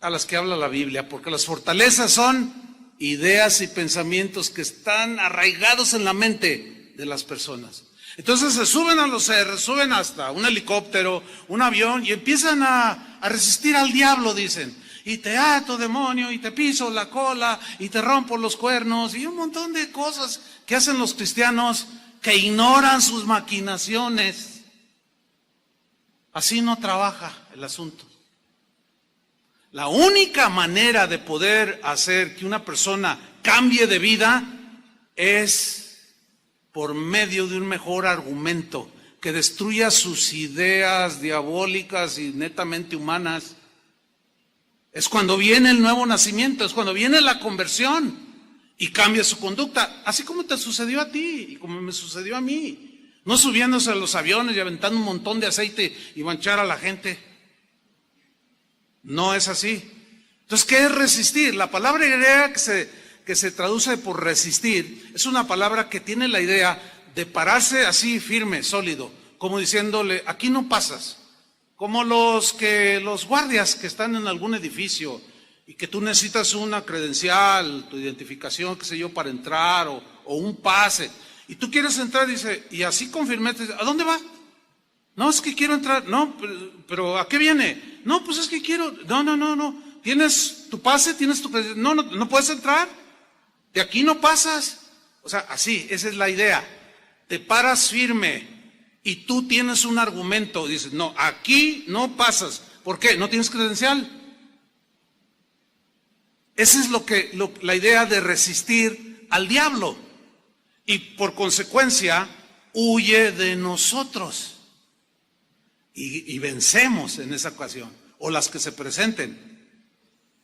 a las que habla la Biblia, porque las fortalezas son ideas y pensamientos que están arraigados en la mente de las personas. Entonces se suben a los cerros, suben hasta un helicóptero, un avión y empiezan a resistir al diablo, dicen. Y te ato, demonio, y te piso la cola, y te rompo los cuernos, y un montón de cosas que hacen los cristianos que ignoran sus maquinaciones. Así no trabaja el asunto. La única manera de poder hacer que una persona cambie de vida es por medio de un mejor argumento que destruya sus ideas diabólicas y netamente humanas. Es cuando viene el nuevo nacimiento, es cuando viene la conversión y cambia su conducta, así como te sucedió a ti y como me sucedió a mí. no subiéndose a los aviones y aventando un montón de aceite y manchar a la gente. No es así. Entonces, ¿qué es resistir? La palabra griega que se traduce por resistir es una palabra que tiene la idea de pararse así firme, sólido, como diciéndole, aquí no pasas. Como los guardias que están en algún edificio y que tú necesitas una credencial, tu identificación, qué sé yo, para entrar o un pase. Y tú quieres entrar, dice, y así con firmeza, ¿a dónde va? No, es que quiero entrar. No, pero ¿a qué viene? No, pues es que quiero. No. ¿Tienes tu pase? ¿Tienes tu credencial? No puedes entrar. De aquí no pasas. O sea, así, esa es la idea. Te paras firme y tú tienes un argumento. Dices, no, aquí no pasas. ¿Por qué? ¿No tienes credencial? Esa es la idea de resistir al diablo. Y por consecuencia, huye de nosotros. Y vencemos en esa ocasión, o las que se presenten.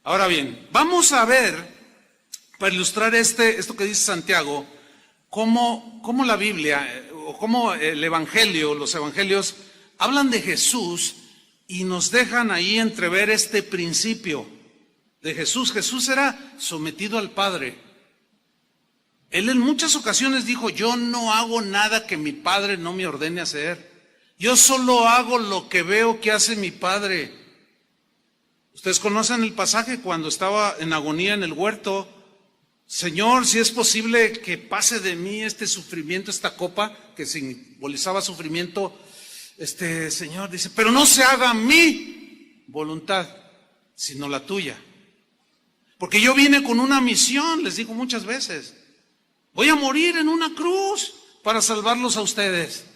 Ahora bien, vamos a ver, para ilustrar esto que dice Santiago, cómo la Biblia, o cómo el Evangelio, los Evangelios, hablan de Jesús y nos dejan ahí entrever este principio de Jesús. Jesús era sometido al Padre. Él en muchas ocasiones dijo, yo no hago nada que mi Padre no me ordene hacer. Yo solo hago lo que veo que hace mi Padre. Ustedes conocen el pasaje cuando estaba en agonía en el huerto. Señor, si es posible que pase de mí este sufrimiento, esta copa que simbolizaba sufrimiento. Señor dice, pero no se haga mi voluntad, sino la tuya. Porque yo vine con una misión, les digo muchas veces. Voy a morir en una cruz para salvarlos a ustedes.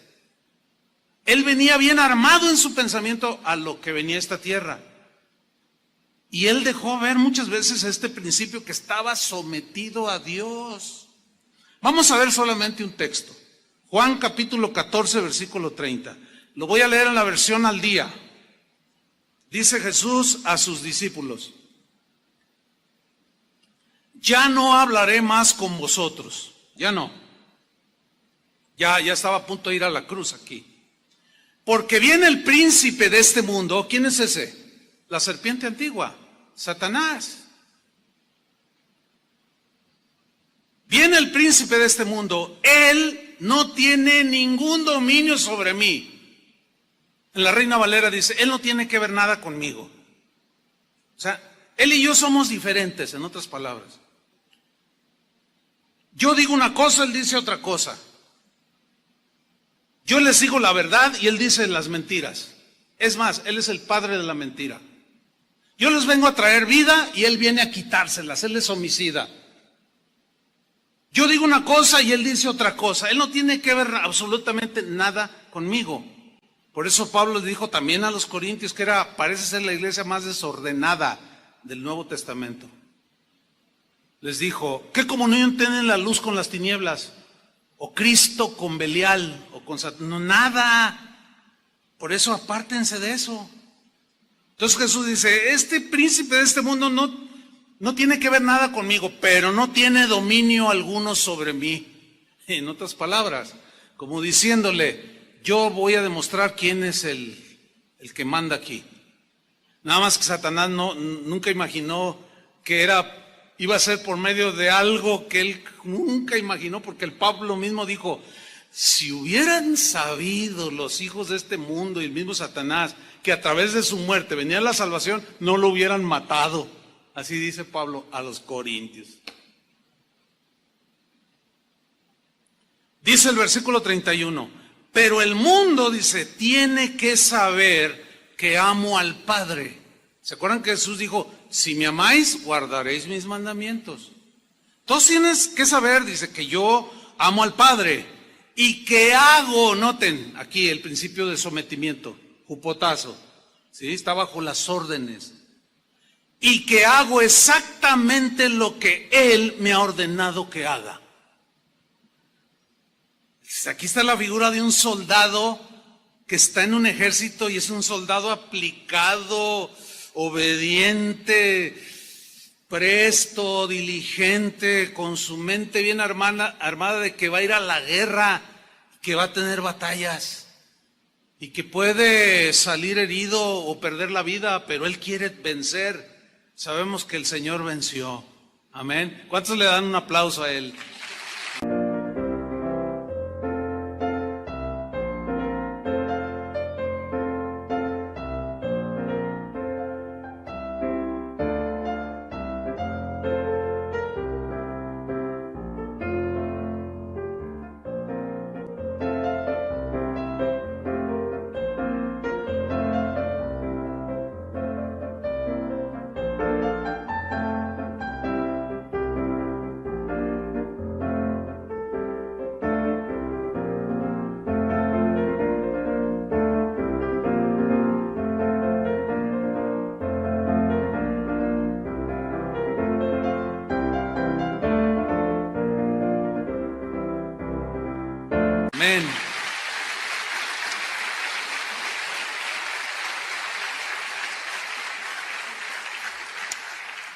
Él venía bien armado en su pensamiento a lo que venía esta tierra. Y él dejó ver muchas veces este principio que estaba sometido a Dios. Vamos a ver solamente un texto. Juan capítulo 14, versículo 30. Lo voy a leer en la versión al día. Dice Jesús a sus discípulos: ya no hablaré más con vosotros. Ya no. Ya estaba a punto de ir a la cruz aquí. Porque viene el príncipe de este mundo. ¿Quién es ese? La serpiente antigua, Satanás. Viene el príncipe de este mundo. Él no tiene ningún dominio sobre mí. En la Reina Valera dice, él no tiene que ver nada conmigo. O sea, él y yo somos diferentes, en otras palabras. Yo digo una cosa, él dice otra cosa. Yo les digo la verdad y él dice las mentiras. Es más, él es el padre de la mentira. Yo les vengo a traer vida y él viene a quitárselas. Él es homicida. Yo digo una cosa y él dice otra cosa. Él no tiene que ver absolutamente nada conmigo. Por eso Pablo dijo también a los corintios que parece ser la iglesia más desordenada del Nuevo Testamento. Les dijo, ¿qué comunión tienen la luz con las tinieblas? O Cristo con Belial, o con Satanás. No, nada. Por eso apártense de eso. Entonces Jesús dice, este príncipe de este mundo no tiene que ver nada conmigo, pero no tiene dominio alguno sobre mí. En otras palabras, como diciéndole, yo voy a demostrar quién es el que manda aquí. Nada más que Satanás nunca imaginó que iba a ser por medio de algo que él nunca imaginó, porque el Pablo mismo dijo, si hubieran sabido los hijos de este mundo y el mismo Satanás que a través de su muerte venía la salvación, no lo hubieran matado. Así dice Pablo a los corintios. Dice el versículo 31, pero el mundo, dice, tiene que saber que amo al Padre. ¿Se acuerdan que Jesús dijo, si me amáis, guardaréis mis mandamientos? Entonces tienes que saber, dice, que yo amo al Padre y que hago, noten aquí el principio de sometimiento, jupotazo, ¿sí? Está bajo las órdenes. Y que hago exactamente lo que Él me ha ordenado que haga. Aquí está la figura de un soldado que está en un ejército y es un soldado aplicado, obediente, presto, diligente, con su mente bien armada de que va a ir a la guerra. que va a tener batallas y que puede salir herido o perder la vida, pero Él quiere vencer. Sabemos que el Señor venció. Amén. ¿Cuántos le dan un aplauso a Él? Amén.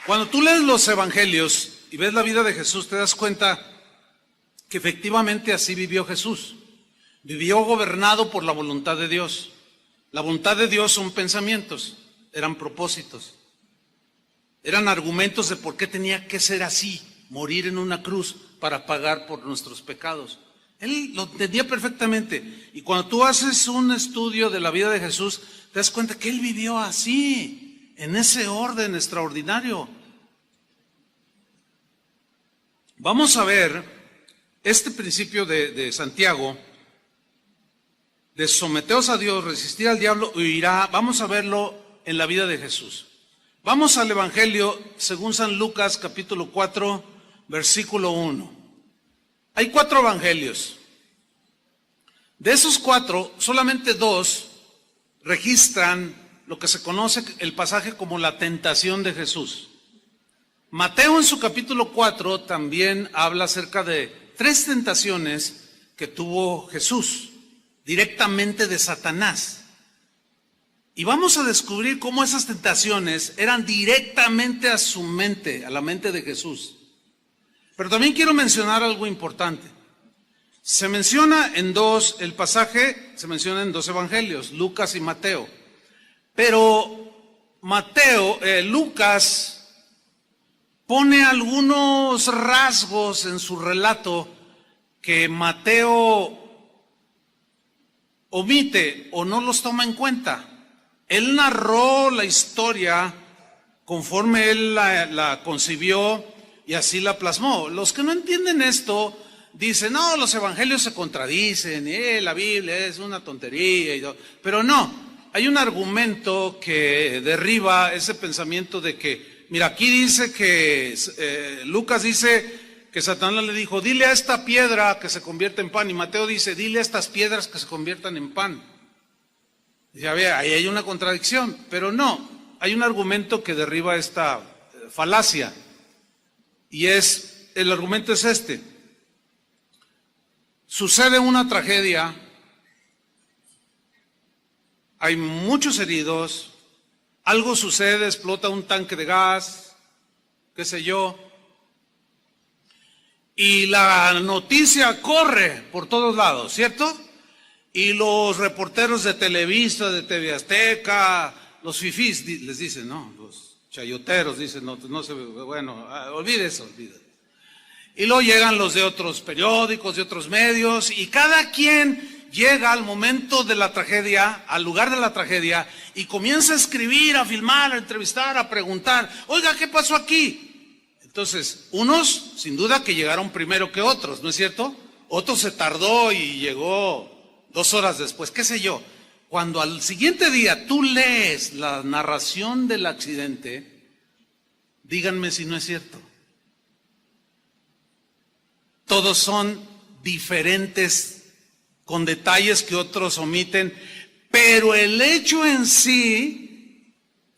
Cuando tú lees los evangelios y ves la vida de Jesús, te das cuenta que efectivamente así vivió Jesús. Vivió gobernado por la voluntad de Dios. La voluntad de Dios son pensamientos, eran propósitos, eran argumentos de por qué tenía que ser así, morir en una cruz para pagar por nuestros pecados. Él lo entendía perfectamente. Y cuando tú haces un estudio de la vida de Jesús, te das cuenta que Él vivió así, en ese orden extraordinario. Vamos a ver este principio de Santiago, de someteos a Dios, resistir al diablo, huirá. Vamos a verlo en la vida de Jesús. Vamos al Evangelio según San Lucas, capítulo 4, versículo 1. Hay 4 evangelios. De esos 4, solamente 2 registran lo que se conoce el pasaje como la tentación de Jesús. Mateo en su capítulo 4 también habla acerca de 3 tentaciones que tuvo Jesús, directamente de Satanás. Y vamos a descubrir cómo esas tentaciones eran directamente a su mente, a la mente de Jesús. Pero también quiero mencionar algo importante. Se menciona en el pasaje se menciona en 2 evangelios, Lucas y Mateo. Pero Lucas pone algunos rasgos en su relato que Mateo omite o no los toma en cuenta. Él narró la historia conforme él la concibió y así la plasmó. Los que no entienden esto dicen, no, los evangelios se contradicen, la Biblia es una tontería. Pero no, hay un argumento que derriba ese pensamiento de que, mira, aquí dice que Lucas dice que Satanás le dijo, dile a esta piedra que se convierta en pan. Y Mateo dice, dile a estas piedras que se conviertan en pan. Ya ve, ahí hay una contradicción, pero no, hay un argumento que derriba esta falacia. Y el argumento es este. Sucede una tragedia, hay muchos heridos, algo sucede, explota un tanque de gas, qué sé yo, y la noticia corre por todos lados, ¿cierto? Y los reporteros de Televisa, de TV Azteca, los fifís les dicen, no, los chayoteros dicen, no se, bueno, olvide eso. Y luego llegan los de otros periódicos, de otros medios, y cada quien llega al momento de la tragedia, al lugar de la tragedia, y comienza a escribir, a filmar, a entrevistar, a preguntar, oiga, ¿qué pasó aquí? Entonces, unos, sin duda que llegaron primero que otros, ¿no es cierto? Otros se tardó y llegó 2 horas después, qué sé yo. Cuando al siguiente día tú lees la narración del accidente, díganme si no es cierto. Todos son diferentes, con detalles que otros omiten, pero el hecho en sí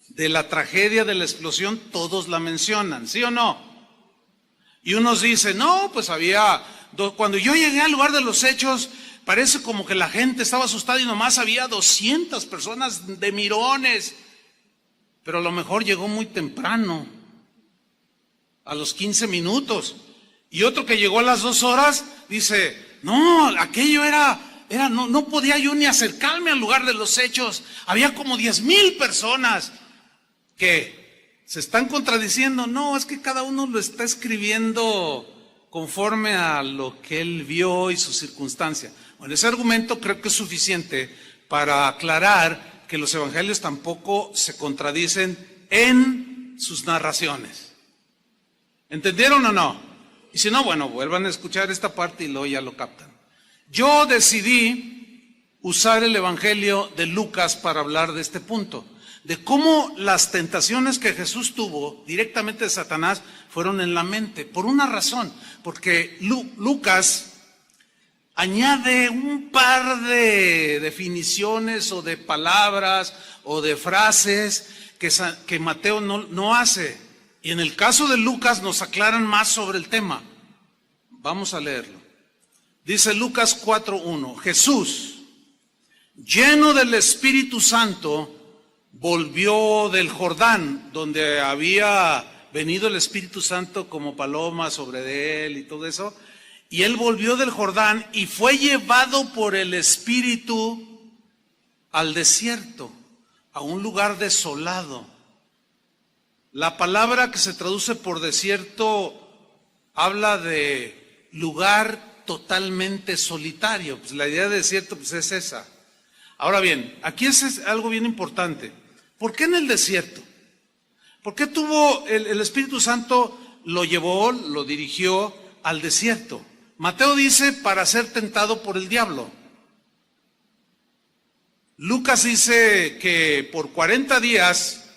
de la tragedia de la explosión, todos la mencionan, ¿sí o no? Y unos dicen, no, pues cuando yo llegué al lugar de los hechos, parece como que la gente estaba asustada y nomás había 200 personas de mirones, pero a lo mejor llegó muy temprano, a los 15 minutos. Y otro que llegó a las 2 horas, dice, No, aquello no podía yo ni acercarme al lugar de los hechos. Había como 10,000 personas que se están contradiciendo. No, es que cada uno lo está escribiendo conforme a lo que él vio y su circunstancia. Bueno, ese argumento creo que es suficiente para aclarar que los evangelios tampoco se contradicen en sus narraciones. ¿Entendieron o no? Y si no, bueno, vuelvan a escuchar esta parte y luego ya lo captan. Yo decidí usar el evangelio de Lucas para hablar de este punto, de cómo las tentaciones que Jesús tuvo directamente de Satanás fueron en la mente, por una razón, porque Lucas añade un par de definiciones o de palabras o de frases que Mateo no hace. Y en el caso de Lucas nos aclaran más sobre el tema. Vamos a leerlo. Dice Lucas 4:1, Jesús, lleno del Espíritu Santo, volvió del Jordán, donde había venido el Espíritu Santo como paloma sobre él y todo eso. Y él volvió del Jordán y fue llevado por el Espíritu al desierto, a un lugar desolado. La palabra que se traduce por desierto habla de lugar totalmente solitario. Pues la idea de desierto pues es esa. Ahora bien, aquí es algo bien importante. ¿Por qué en el desierto? ¿Por qué tuvo el Espíritu Santo, lo llevó, lo dirigió al desierto? Mateo dice para ser tentado por el diablo. Lucas dice que por 40 días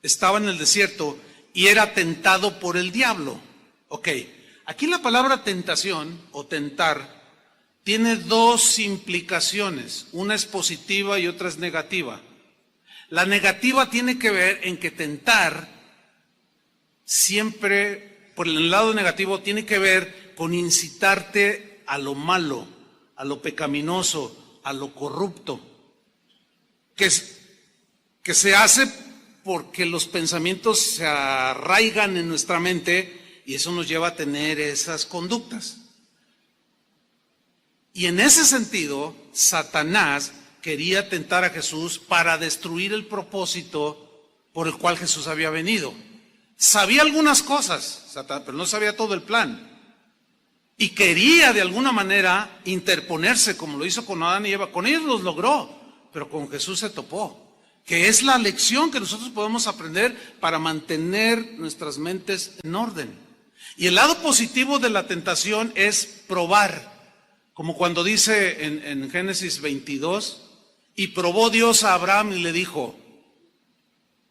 estaba en el desierto y era tentado por el diablo. Ok, aquí la palabra tentación o tentar tiene dos implicaciones. Una es positiva y otra es negativa. La negativa tiene que ver en que tentar siempre, por el lado negativo, tiene que ver con incitarte a lo malo, a lo pecaminoso, a lo corrupto, que se hace porque los pensamientos se arraigan en nuestra mente y eso nos lleva a tener esas conductas. Y en ese sentido, Satanás quería tentar a Jesús para destruir el propósito por el cual Jesús había venido. Sabía algunas cosas, Satanás, pero no sabía todo el plan. Y quería de alguna manera interponerse, como lo hizo con Adán y Eva. Con ellos los logró, pero con Jesús se topó. Que es la lección que nosotros podemos aprender para mantener nuestras mentes en orden. Y el lado positivo de la tentación es probar. Como cuando dice en Génesis 22, y probó Dios a Abraham y le dijo,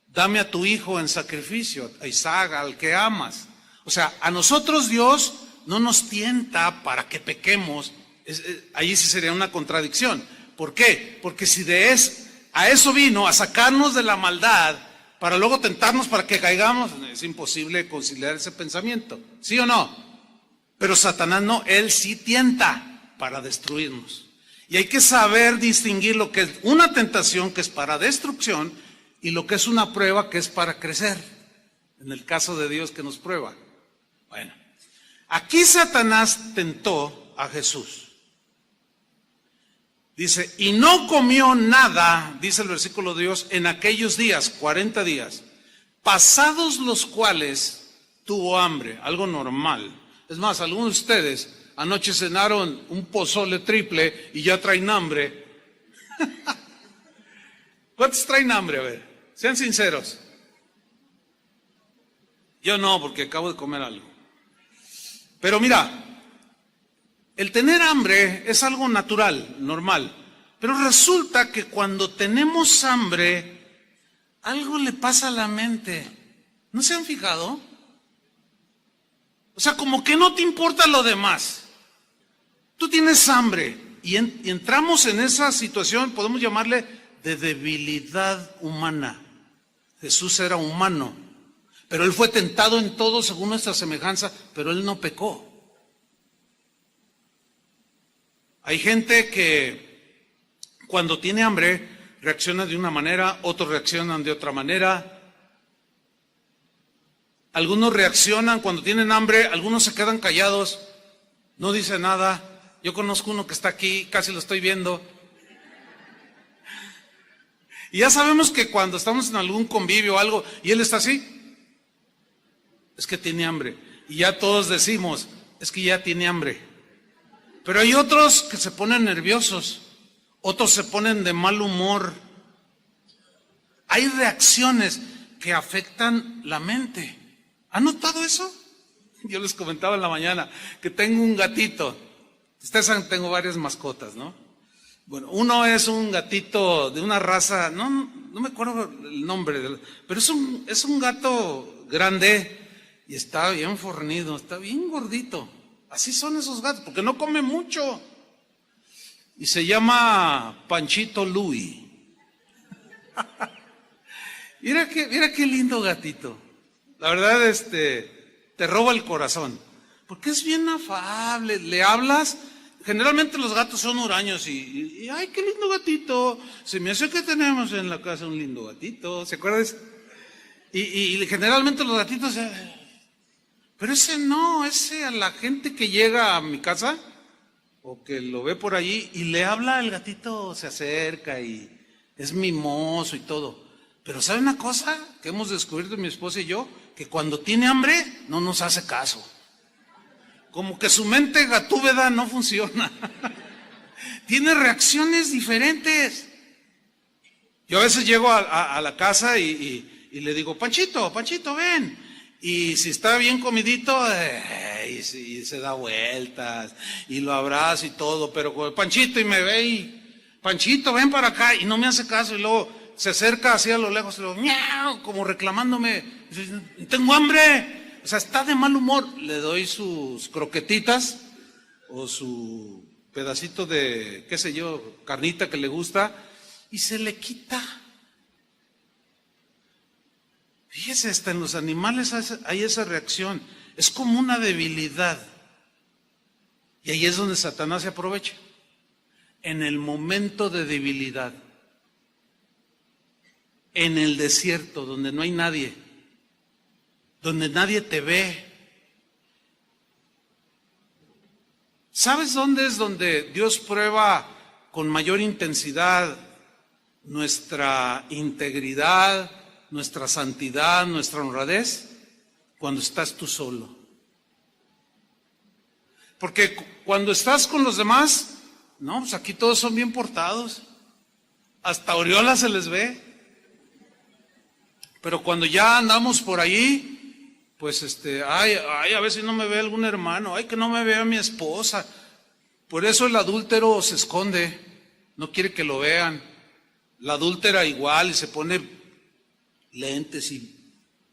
dame a tu hijo en sacrificio, a Isaac, al que amas. O sea, a nosotros Dios no nos tienta para que pequemos. Ahí sí sería una contradicción. ¿Por qué? Porque si a eso vino, a sacarnos de la maldad, para luego tentarnos para que caigamos, es imposible conciliar ese pensamiento. ¿Sí o no? Pero Satanás no, él sí tienta para destruirnos. Y hay que saber distinguir lo que es una tentación, que es para destrucción, y lo que es una prueba, que es para crecer. En el caso de Dios que nos prueba. Bueno, aquí Satanás tentó a Jesús. Dice, y no comió nada, dice el versículo de Dios, en aquellos días, 40 días, pasados los cuales tuvo hambre, algo normal. Es más, algunos de ustedes anoche cenaron un pozole triple y ya traen hambre. ¿Cuántos traen hambre? A ver, sean sinceros. Yo no, porque acabo de comer algo. Pero mira, el tener hambre es algo natural, normal. Pero resulta que cuando tenemos hambre, algo le pasa a la mente. ¿No se han fijado? O sea, como que no te importa lo demás. Tú tienes hambre y entramos en esa situación, podemos llamarle de debilidad humana. Jesús era humano, pero él fue tentado en todo según nuestra semejanza, pero él no pecó. Hay gente que cuando tiene hambre reacciona de una manera, otros reaccionan de otra manera. Algunos reaccionan cuando tienen hambre, algunos se quedan callados no dice nada. Yo conozco uno que está aquí, casi lo estoy viendo. Y ya sabemos que cuando estamos en algún convivio o algo, y él está así, es que tiene hambre. Y ya todos decimos, es que ya tiene hambre. Pero hay otros que se ponen nerviosos, otros se ponen de mal humor. Hay reacciones que afectan la mente. ¿Han notado eso? Yo les comentaba en la mañana que tengo un gatito. Ustedes saben que tengo varias mascotas, ¿no? Bueno, uno es un gatito de una raza, no me acuerdo el nombre, pero es un gato grande y está bien fornido, está bien gordito. Así son esos gatos, porque no come mucho. Y se llama Panchito Louis. Mira qué lindo gatito. La verdad, te roba el corazón. Porque es bien afable. Le hablas. Generalmente los gatos son huraños y ay, qué lindo gatito. Se me hace que tenemos en la casa un lindo gatito. ¿Se acuerdan? Y generalmente los gatitos. Pero ese no, ese a la gente que llega a mi casa o que lo ve por allí y le habla, el gatito se acerca y es mimoso y todo. Pero ¿sabe una cosa que hemos descubierto mi esposa y yo? Que cuando tiene hambre no nos hace caso. Como que su mente gatúbeda no funciona. Tiene reacciones diferentes. Yo a veces llego a la casa y le digo, Panchito, ven. Y si está bien comidito, y se da vueltas y lo abrazo y todo. Pero con el Panchito y me ve y, Panchito, ven para acá. Y no me hace caso y luego se acerca así a lo lejos y luego, miau, como reclamándome. Tengo hambre. O sea, está de mal humor. Le doy sus croquetitas o su pedacito de, qué sé yo, carnita que le gusta y se le quita. Fíjese, hasta en los animales hay esa reacción. Es como una debilidad. Y ahí es donde Satanás se aprovecha. En el momento de debilidad. En el desierto, donde no hay nadie. Donde nadie te ve. ¿Sabes dónde es donde Dios prueba con mayor intensidad nuestra integridad, nuestra santidad, nuestra honradez? Cuando estás tú solo. Porque cuando estás con los demás, no, pues aquí todos son bien portados. Hasta aureola se les ve. Pero cuando ya andamos por allí, pues ay, a ver si no me ve algún hermano, ay, que no me vea mi esposa. Por eso el adúltero se esconde, no quiere que lo vean. La adúltera igual y se pone lentes y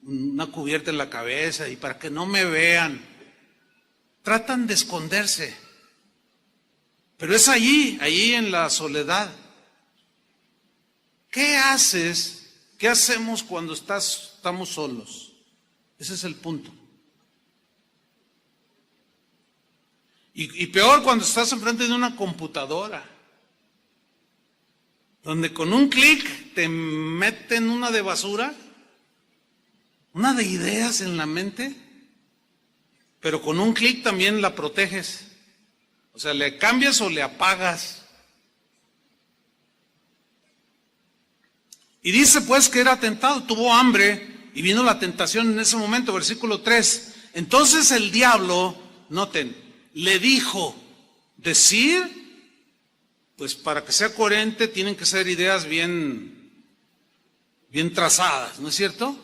una cubierta en la cabeza y para que no me vean. Tratan de esconderse. Pero es allí en la soledad. ¿Qué haces? ¿Qué hacemos cuando estamos solos? Ese es el punto. Y peor cuando estás enfrente de una computadora, donde con un clic te meten una de basura, una de ideas en la mente, pero con un clic también la proteges. O sea, le cambias o le apagas. Y dice pues que era tentado, tuvo hambre. Y vino la tentación en ese momento, versículo 3. Entonces el diablo, noten, le dijo, decir, pues para que sea coherente tienen que ser ideas bien trazadas, ¿no es cierto?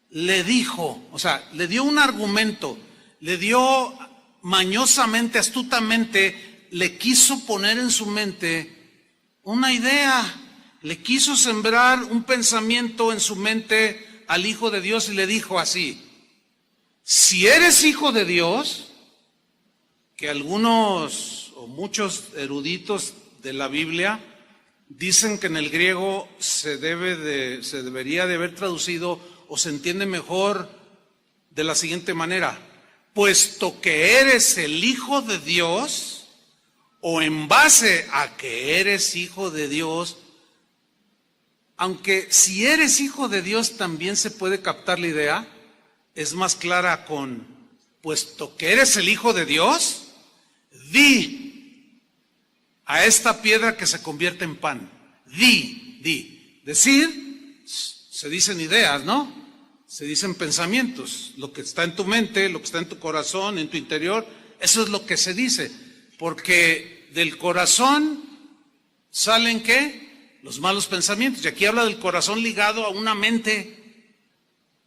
Le dijo, o sea, le dio un argumento, le dio mañosamente, astutamente, le quiso poner en su mente una idea, le quiso sembrar un pensamiento en su mente al Hijo de Dios y le dijo así, si eres hijo de Dios, que algunos o muchos eruditos de la Biblia dicen que en el griego se debería de haber traducido o se entiende mejor de la siguiente manera, puesto que eres el Hijo de Dios, o en base a que eres hijo de Dios. Aunque si eres hijo de Dios también se puede captar la idea, es más clara con, puesto que eres el Hijo de Dios, di a esta piedra que se convierte en pan. Di. Decir, se dicen ideas, ¿no? Se dicen pensamientos. Lo que está en tu mente, lo que está en tu corazón, en tu interior, eso es lo que se dice. Porque del corazón salen, ¿qué? Los malos pensamientos. Y aquí habla del corazón ligado a una mente.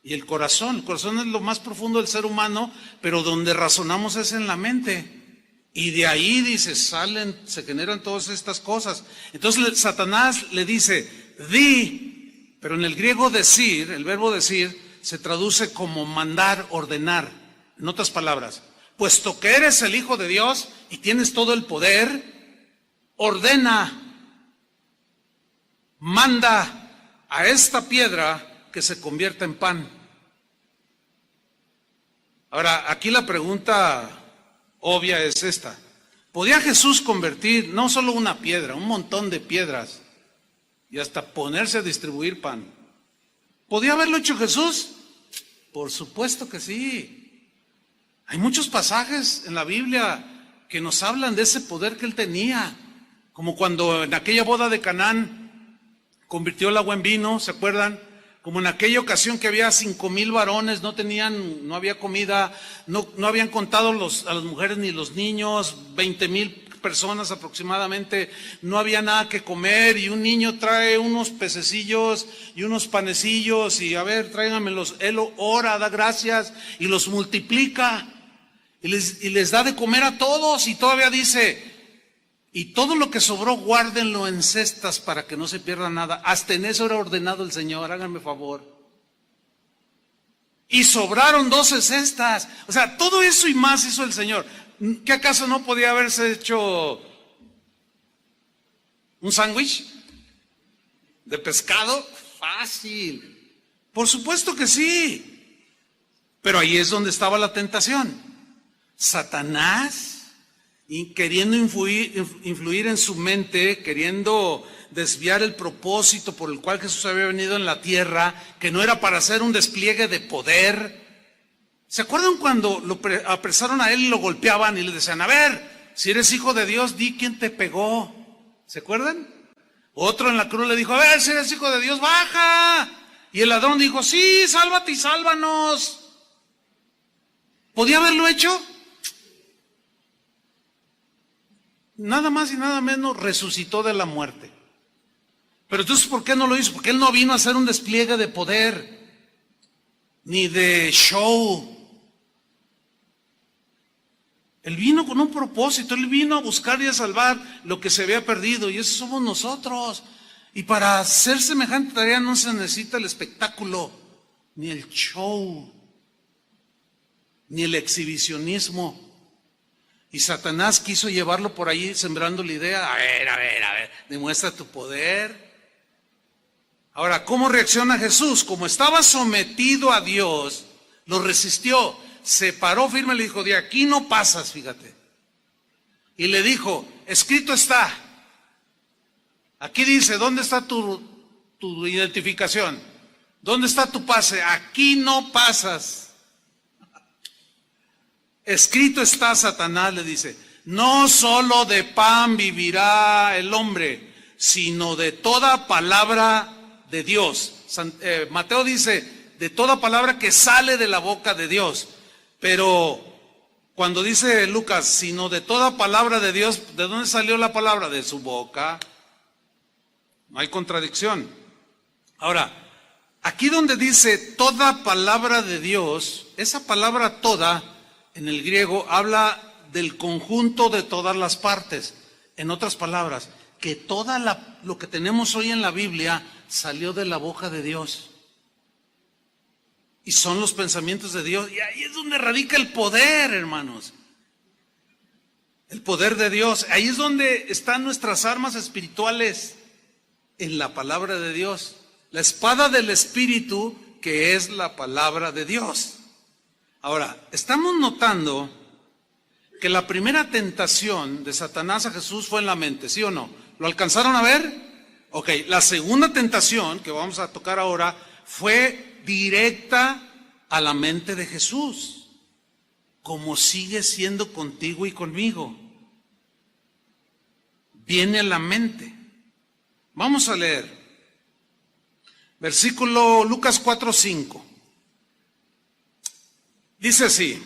Y el corazón es lo más profundo del ser humano, pero donde razonamos es en la mente. Y de ahí, dice, se generan todas estas cosas. Entonces Satanás le dice, di, pero en el griego decir, el verbo decir, se traduce como mandar, ordenar. En otras palabras, puesto que eres el Hijo de Dios y tienes todo el poder, ordena, manda a esta piedra que se convierta en pan. Ahora, aquí la pregunta obvia es esta. ¿Podía Jesús convertir no solo una piedra, un montón de piedras y hasta ponerse a distribuir pan? ¿Podía haberlo hecho Jesús? Por supuesto que sí. Hay muchos pasajes en la Biblia que nos hablan de ese poder que él tenía, como cuando en aquella boda de Canaán convirtió el agua en vino, ¿se acuerdan? Como en aquella ocasión que había 5,000 varones, no había comida, no habían contado a las mujeres ni los niños, 20,000 personas aproximadamente, no había nada que comer, y un niño trae unos pececillos y unos panecillos, y a ver, tráiganmelos, él ora, da gracias, y los multiplica, y les da de comer a todos, y todavía dice, y todo lo que sobró guárdenlo en cestas para que no se pierda nada. Hasta en eso era ordenado el Señor, háganme favor. Y sobraron 12 cestas. O sea, todo eso y más hizo el Señor. ¿Qué acaso no podía haberse hecho un sándwich de pescado? Fácil. Por supuesto que sí. Pero ahí es donde estaba la tentación. Satanás, y queriendo influir en su mente, queriendo desviar el propósito por el cual Jesús había venido en la tierra, que no era para hacer un despliegue de poder. ¿Se acuerdan cuando lo apresaron a él y lo golpeaban y le decían, a ver, si eres hijo de Dios, di quién te pegó? ¿Se acuerdan? Otro en la cruz le dijo, a ver, si eres hijo de Dios, baja. Y el ladrón dijo, sí, sálvate y sálvanos. ¿Podía haberlo hecho? Nada más y nada menos resucitó de la muerte. Pero entonces, ¿por qué no lo hizo? Porque él no vino a hacer un despliegue de poder, ni de show. Él vino con un propósito, él vino a buscar y a salvar lo que se había perdido, y eso somos nosotros. Y para hacer semejante tarea no se necesita el espectáculo, ni el show, ni el exhibicionismo. Y Satanás quiso llevarlo por ahí sembrando la idea, a ver, demuestra tu poder. Ahora, ¿cómo reacciona Jesús? Como estaba sometido a Dios, lo resistió, se paró firme y le dijo, de aquí no pasas, fíjate. Y le dijo, escrito está. Aquí dice, ¿dónde está tu identificación? ¿Dónde está tu pase? Aquí no pasas. Escrito está, Satanás le dice, no solo de pan vivirá el hombre, sino de toda palabra de Dios. Mateo dice, de toda palabra que sale de la boca de Dios. Pero cuando dice Lucas, sino de toda palabra de Dios, ¿de dónde salió la palabra? De su boca. No hay contradicción. Ahora, aquí donde dice toda palabra de Dios, esa palabra toda, en el griego habla del conjunto de todas las partes. En otras palabras, que lo que tenemos hoy en la Biblia salió de la boca de Dios. Y son los pensamientos de Dios. Y ahí es donde radica el poder, hermanos. El poder de Dios. Ahí es donde están nuestras armas espirituales. En la palabra de Dios. La espada del Espíritu, que es la palabra de Dios. Ahora, estamos notando que la primera tentación de Satanás a Jesús fue en la mente, ¿sí o no? ¿Lo alcanzaron a ver? Ok, la segunda tentación que vamos a tocar ahora fue directa a la mente de Jesús, como sigue siendo contigo y conmigo. viene a la mente. Vamos a leer. Versículo Lucas 4:5. Dice así: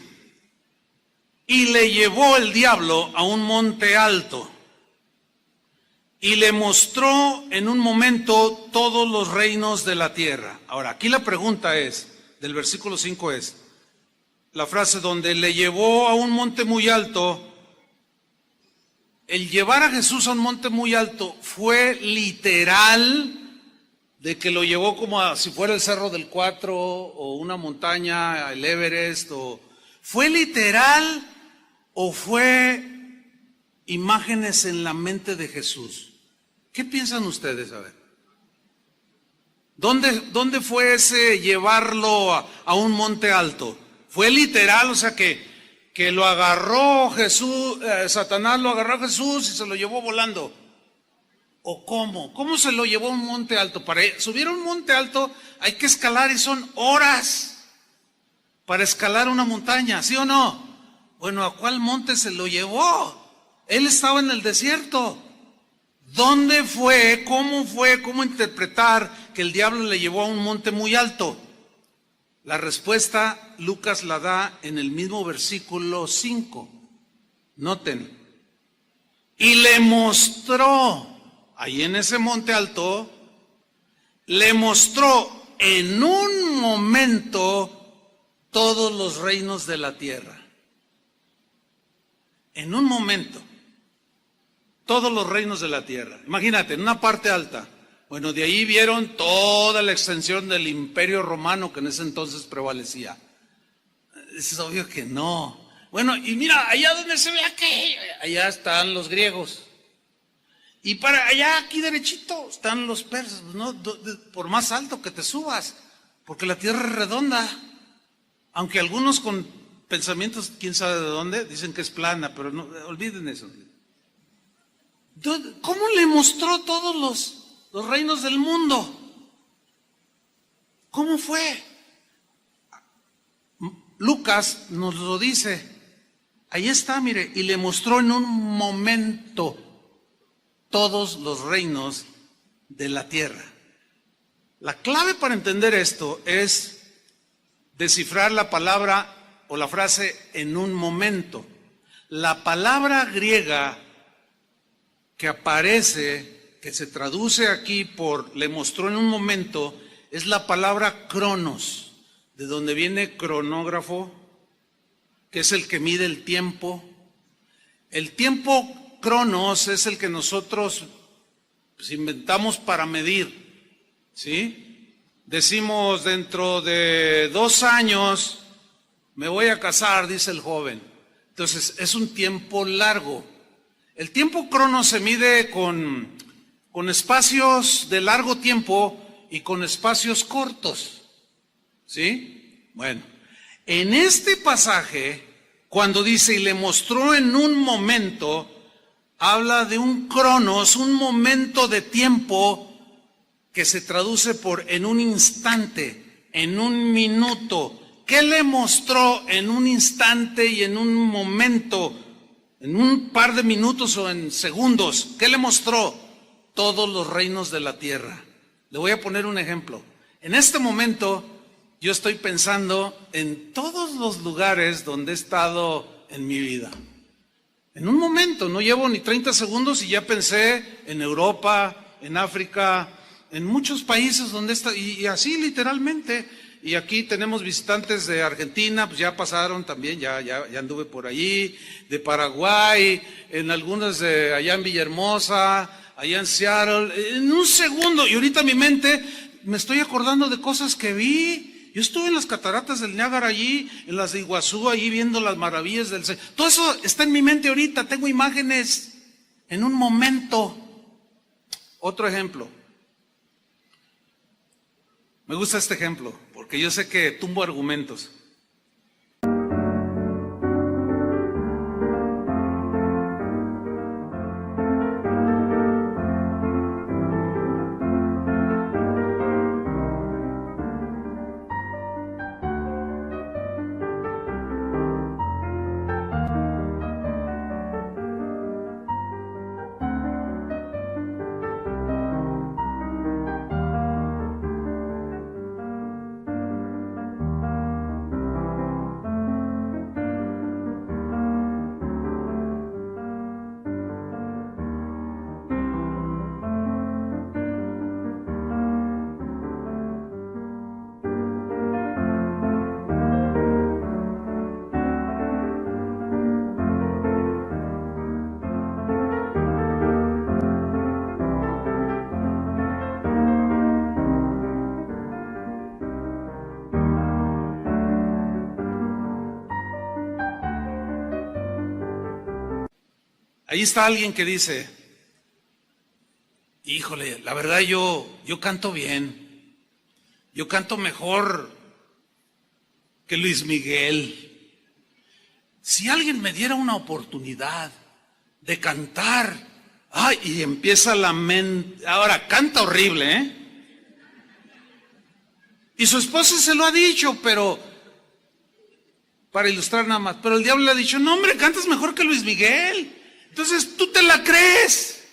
y le llevó el diablo a un monte alto y le mostró en un momento todos los reinos de la tierra. Ahora, aquí la pregunta es, del versículo 5 es, la frase donde le llevó a un monte muy alto. El llevar a Jesús a un monte muy alto fue literal, de que lo llevó como si fuera el Cerro del Cuatro o una montaña, el Everest, ¿fue literal o fue imágenes en la mente de Jesús? ¿Qué piensan ustedes? A ver, ¿dónde fue ese llevarlo a un monte alto? ¿Fue literal, o sea que lo agarró Jesús, Satanás lo agarró a Jesús y se lo llevó volando? ¿O cómo? ¿Cómo se lo llevó a un monte alto? Para subir a un monte alto hay que escalar y son horas para escalar una montaña, ¿sí o no? Bueno, ¿a cuál monte se lo llevó? Él estaba en el desierto. ¿Dónde fue? ¿Cómo interpretar que el diablo le llevó a un monte muy alto? La respuesta Lucas la da en el mismo versículo 5. Noten. Y le mostró, ahí en ese monte alto, le mostró en un momento todos los reinos de la tierra. En un momento. Todos los reinos de la tierra. Imagínate, en una parte alta. Bueno, de ahí vieron toda la extensión del imperio romano que en ese entonces prevalecía. Es obvio que no. Bueno, y mira, allá donde se ve aquello, allá están los griegos. Y para allá, aquí derechito, están los persas, ¿no? Por más alto que te subas, porque la tierra es redonda. Aunque algunos con pensamientos, quién sabe de dónde, dicen que es plana, pero no, olviden eso. ¿Cómo le mostró todos los reinos del mundo? ¿Cómo fue? Lucas nos lo dice. Ahí está, mire, y le mostró en un momento todos los reinos de la tierra. La clave para entender esto es descifrar la palabra o la frase en un momento. La palabra griega que aparece, que se traduce aquí por le mostró en un momento, es la palabra cronos, de donde viene cronógrafo, que es el que mide el tiempo. El tiempo cronos es el que nosotros inventamos para medir, ¿sí? Decimos, dentro de 2 años me voy a casar, dice el joven. Entonces es un tiempo largo. El tiempo crono se mide con espacios de largo tiempo y con espacios cortos. ¿Sí? Bueno, en este pasaje, cuando dice y le mostró en un momento, habla de un cronos, un momento de tiempo que se traduce por en un instante, en un minuto. ¿Qué le mostró en un instante y en un momento? En un par de minutos o en segundos, ¿qué le mostró? Todos los reinos de la tierra. Le voy a poner un ejemplo. En este momento, yo estoy pensando en todos los lugares donde he estado en mi vida. En un momento, no llevo ni 30 segundos y ya pensé en Europa, en África, en muchos países donde está, y así literalmente. Y aquí tenemos visitantes de Argentina, pues ya pasaron también, ya anduve por allí, de Paraguay, en algunas de allá en Villahermosa, allá en Seattle, en un segundo, y ahorita mi mente me estoy acordando de cosas que vi. Yo estuve en las cataratas del Niágara allí, en las de Iguazú, allí viendo las maravillas del Señor. Todo eso está en mi mente ahorita, tengo imágenes en un momento. Otro ejemplo. Me gusta este ejemplo, porque yo sé que tumbo argumentos. Ahí está alguien que dice, híjole, la verdad yo canto bien, yo canto mejor que Luis Miguel. Si alguien me diera una oportunidad de cantar, ay, y empieza la mente, ahora canta horrible, ¿eh? Y su esposa se lo ha dicho, pero para ilustrar nada más, pero el diablo le ha dicho, no hombre, cantas mejor que Luis Miguel. Entonces tú te la crees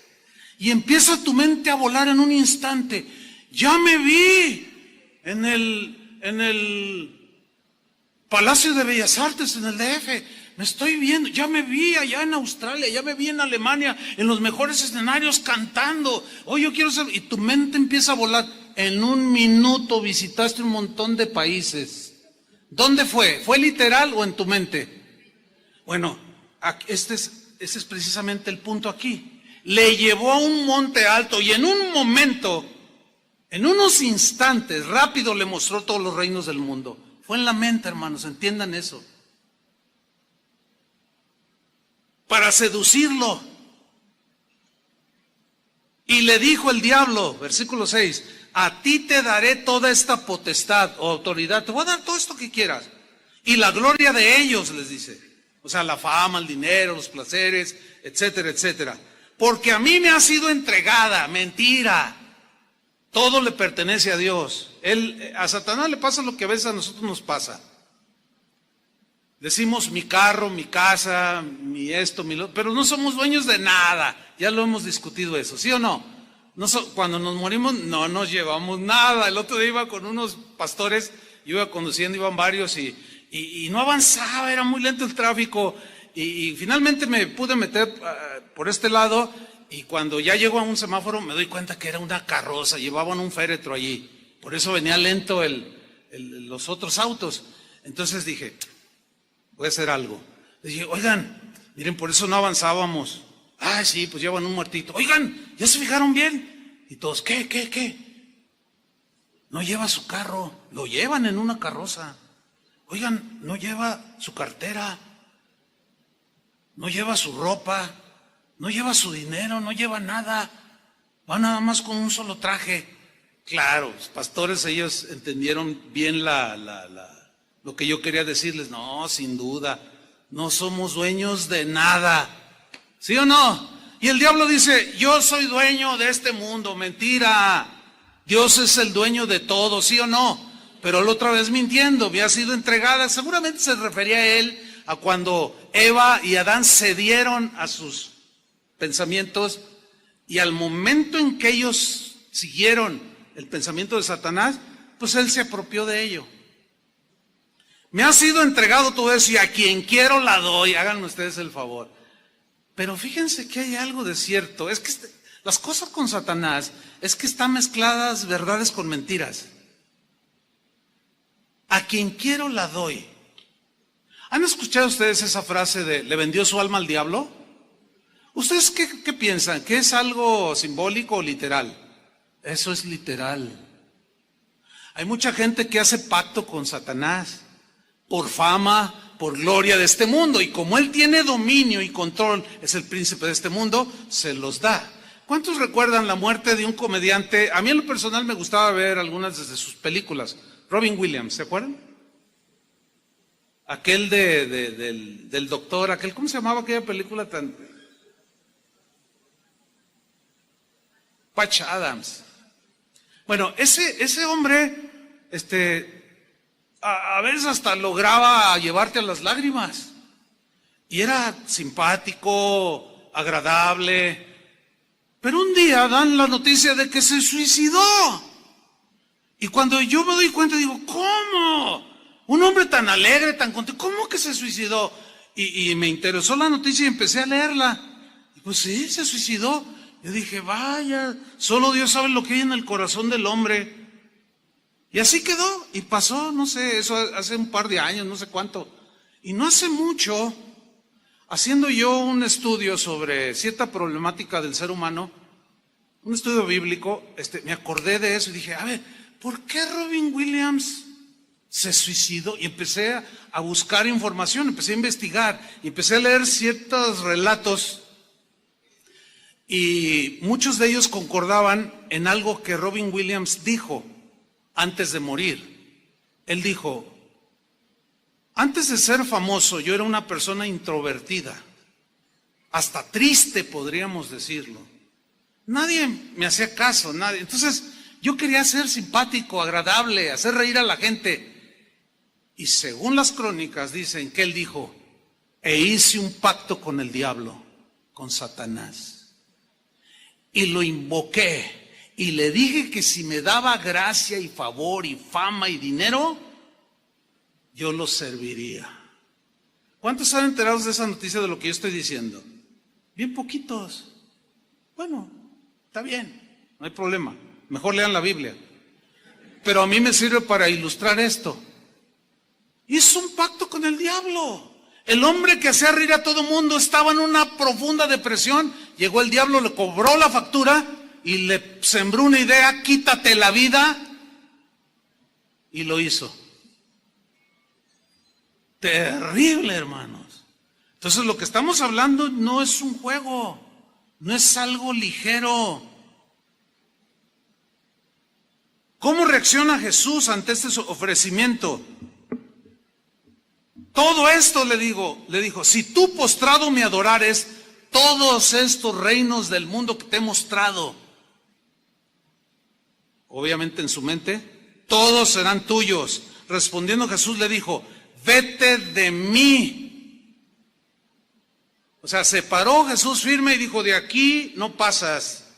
y empieza tu mente a volar en un instante. Ya me vi en el Palacio de Bellas Artes, en el DF. Me estoy viendo, ya me vi allá en Australia, ya me vi en Alemania, en los mejores escenarios cantando. Oh, yo quiero ser. Y tu mente empieza a volar. En un minuto visitaste un montón de países. ¿Dónde fue? ¿Fue literal o en tu mente? Bueno, ese es precisamente el punto aquí. Le llevó a un monte alto y en un momento, en unos instantes, rápido le mostró todos los reinos del mundo. Fue en la mente, hermanos, entiendan eso. Para seducirlo. Y le dijo el diablo, versículo 6, a ti te daré toda esta potestad o autoridad, te voy a dar todo esto que quieras. Y la gloria de ellos, les dice. O sea, la fama, el dinero, los placeres, etcétera, etcétera. Porque a mí me ha sido entregada, mentira. Todo le pertenece a Dios. A Satanás le pasa lo que a veces a nosotros nos pasa. Decimos mi carro, mi casa, mi esto, mi lo, pero no somos dueños de nada. Ya lo hemos discutido eso, ¿sí o no? Cuando nos morimos no nos llevamos nada. El otro día iba con unos pastores, yo iba conduciendo, iban varios y no avanzaba, era muy lento el tráfico y finalmente me pude meter por este lado y cuando ya llego a un semáforo me doy cuenta que era una carroza, llevaban un féretro allí, por eso venía lento los otros autos. Entonces dije, voy a hacer algo. Dije, oigan, miren, por eso no avanzábamos. Ah, sí, pues llevan un muertito. Oigan, ¿ya se fijaron bien? Y todos, ¿qué? No lleva su carro, lo llevan en una carroza. Oigan, no lleva su cartera, no lleva su ropa, no lleva su dinero, no lleva nada. Va nada más con un solo traje. Claro, los pastores, ellos entendieron bien lo que yo quería decirles. No, sin duda, no somos dueños de nada. ¿Sí o no? Y el diablo dice, yo soy dueño de este mundo. Mentira. Dios es el dueño de todo, ¿sí o no? Pero la otra vez mintiendo, había sido entregada. Seguramente se refería a él a cuando Eva y Adán cedieron a sus pensamientos y al momento en que ellos siguieron el pensamiento de Satanás, pues él se apropió de ello. Me ha sido entregado todo eso y a quien quiero la doy. Háganme ustedes el favor. Pero fíjense que hay algo de cierto, es que las cosas con Satanás es que están mezcladas verdades con mentiras. A quien quiero la doy. ¿Han escuchado ustedes esa frase de le vendió su alma al diablo? ¿Ustedes qué piensan? ¿Que es algo simbólico o literal? Eso es literal. Hay mucha gente que hace pacto con Satanás por fama, por gloria de este mundo, y como él tiene dominio y control, es el príncipe de este mundo, se los da. ¿Cuántos recuerdan la muerte de un comediante? A mí en lo personal me gustaba ver algunas de sus películas. Robin Williams, ¿se acuerdan? Aquel del doctor, ¿cómo se llamaba aquella película tan? Patch Adams. Bueno, ese hombre, a veces hasta lograba llevarte a las lágrimas. Y era simpático, agradable. Pero un día dan la noticia de que se suicidó. Y cuando yo me doy cuenta, digo, ¿cómo? Un hombre tan alegre, tan contento, ¿cómo que se suicidó? Y me interesó la noticia y empecé a leerla. Y pues sí, se suicidó. Yo dije, vaya, solo Dios sabe lo que hay en el corazón del hombre. Y así quedó, y pasó, no sé, eso hace un par de años, no sé cuánto. Y no hace mucho, haciendo yo un estudio sobre cierta problemática del ser humano, un estudio bíblico, me acordé de eso y dije, a ver, ¿por qué Robin Williams se suicidó? Y empecé a buscar información, empecé a investigar, y empecé a leer ciertos relatos Y muchos de ellos concordaban en algo que Robin Williams dijo antes de morir. Él dijo: antes de ser famoso yo era una persona introvertida, hasta triste podríamos decirlo. Nadie me hacía caso, nadie. Entonces yo quería ser simpático, agradable, hacer reír a la gente. Y según las crónicas dicen que él dijo: e hice un pacto con el diablo, con Satanás. Y lo invoqué y le dije que si me daba gracia y favor y fama y dinero, yo lo serviría. ¿Cuántos están enterados de esa noticia, de lo que yo estoy diciendo? Bien poquitos. Bueno, está bien, no hay problema. Mejor lean la Biblia. Pero a mí me sirve para ilustrar esto. Hizo un pacto con el diablo. El hombre que hacía reír a todo mundo estaba en una profunda depresión. Llegó el diablo, le cobró la factura y le sembró una idea: quítate la vida. Y lo hizo. Terrible, hermanos. Entonces lo que estamos hablando no es un juego, no es algo ligero. ¿Cómo reacciona Jesús ante este ofrecimiento? Todo esto le dijo: si tú postrado me adorares, todos estos reinos del mundo que te he mostrado, obviamente en su mente, todos serán tuyos. Respondiendo Jesús le dijo: vete de mí. O sea, se paró Jesús firme y dijo: de aquí no pasas.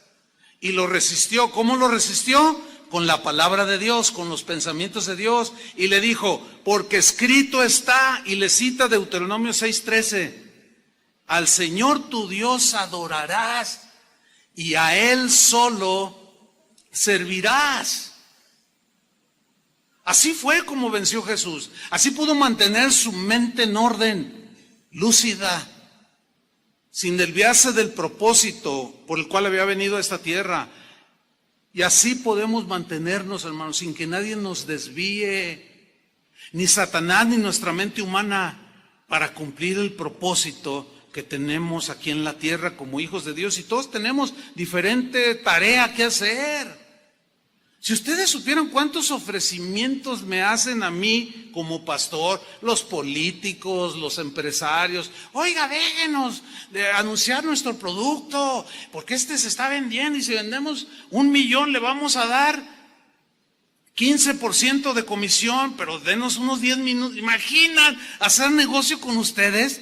Y lo resistió. ¿Cómo lo resistió? Con la palabra de Dios, con los pensamientos de Dios. Y le dijo: porque escrito está, y le cita Deuteronomio 6:13, al Señor tu Dios adorarás y a Él solo servirás. Así fue como venció Jesús. Así pudo mantener su mente en orden, lúcida, sin desviarse del propósito por el cual había venido a esta tierra. Y así podemos mantenernos, hermanos, sin que nadie nos desvíe, ni Satanás ni nuestra mente humana, para cumplir el propósito que tenemos aquí en la tierra como hijos de Dios. Y todos tenemos diferente tarea que hacer. Si ustedes supieran cuántos ofrecimientos me hacen a mí como pastor, los políticos, los empresarios: oiga, déjenos de anunciar nuestro producto, porque se está vendiendo, y si vendemos 1 millón le vamos a dar 15% de comisión, pero denos unos 10 minutos. ¿Imaginan hacer negocio con ustedes?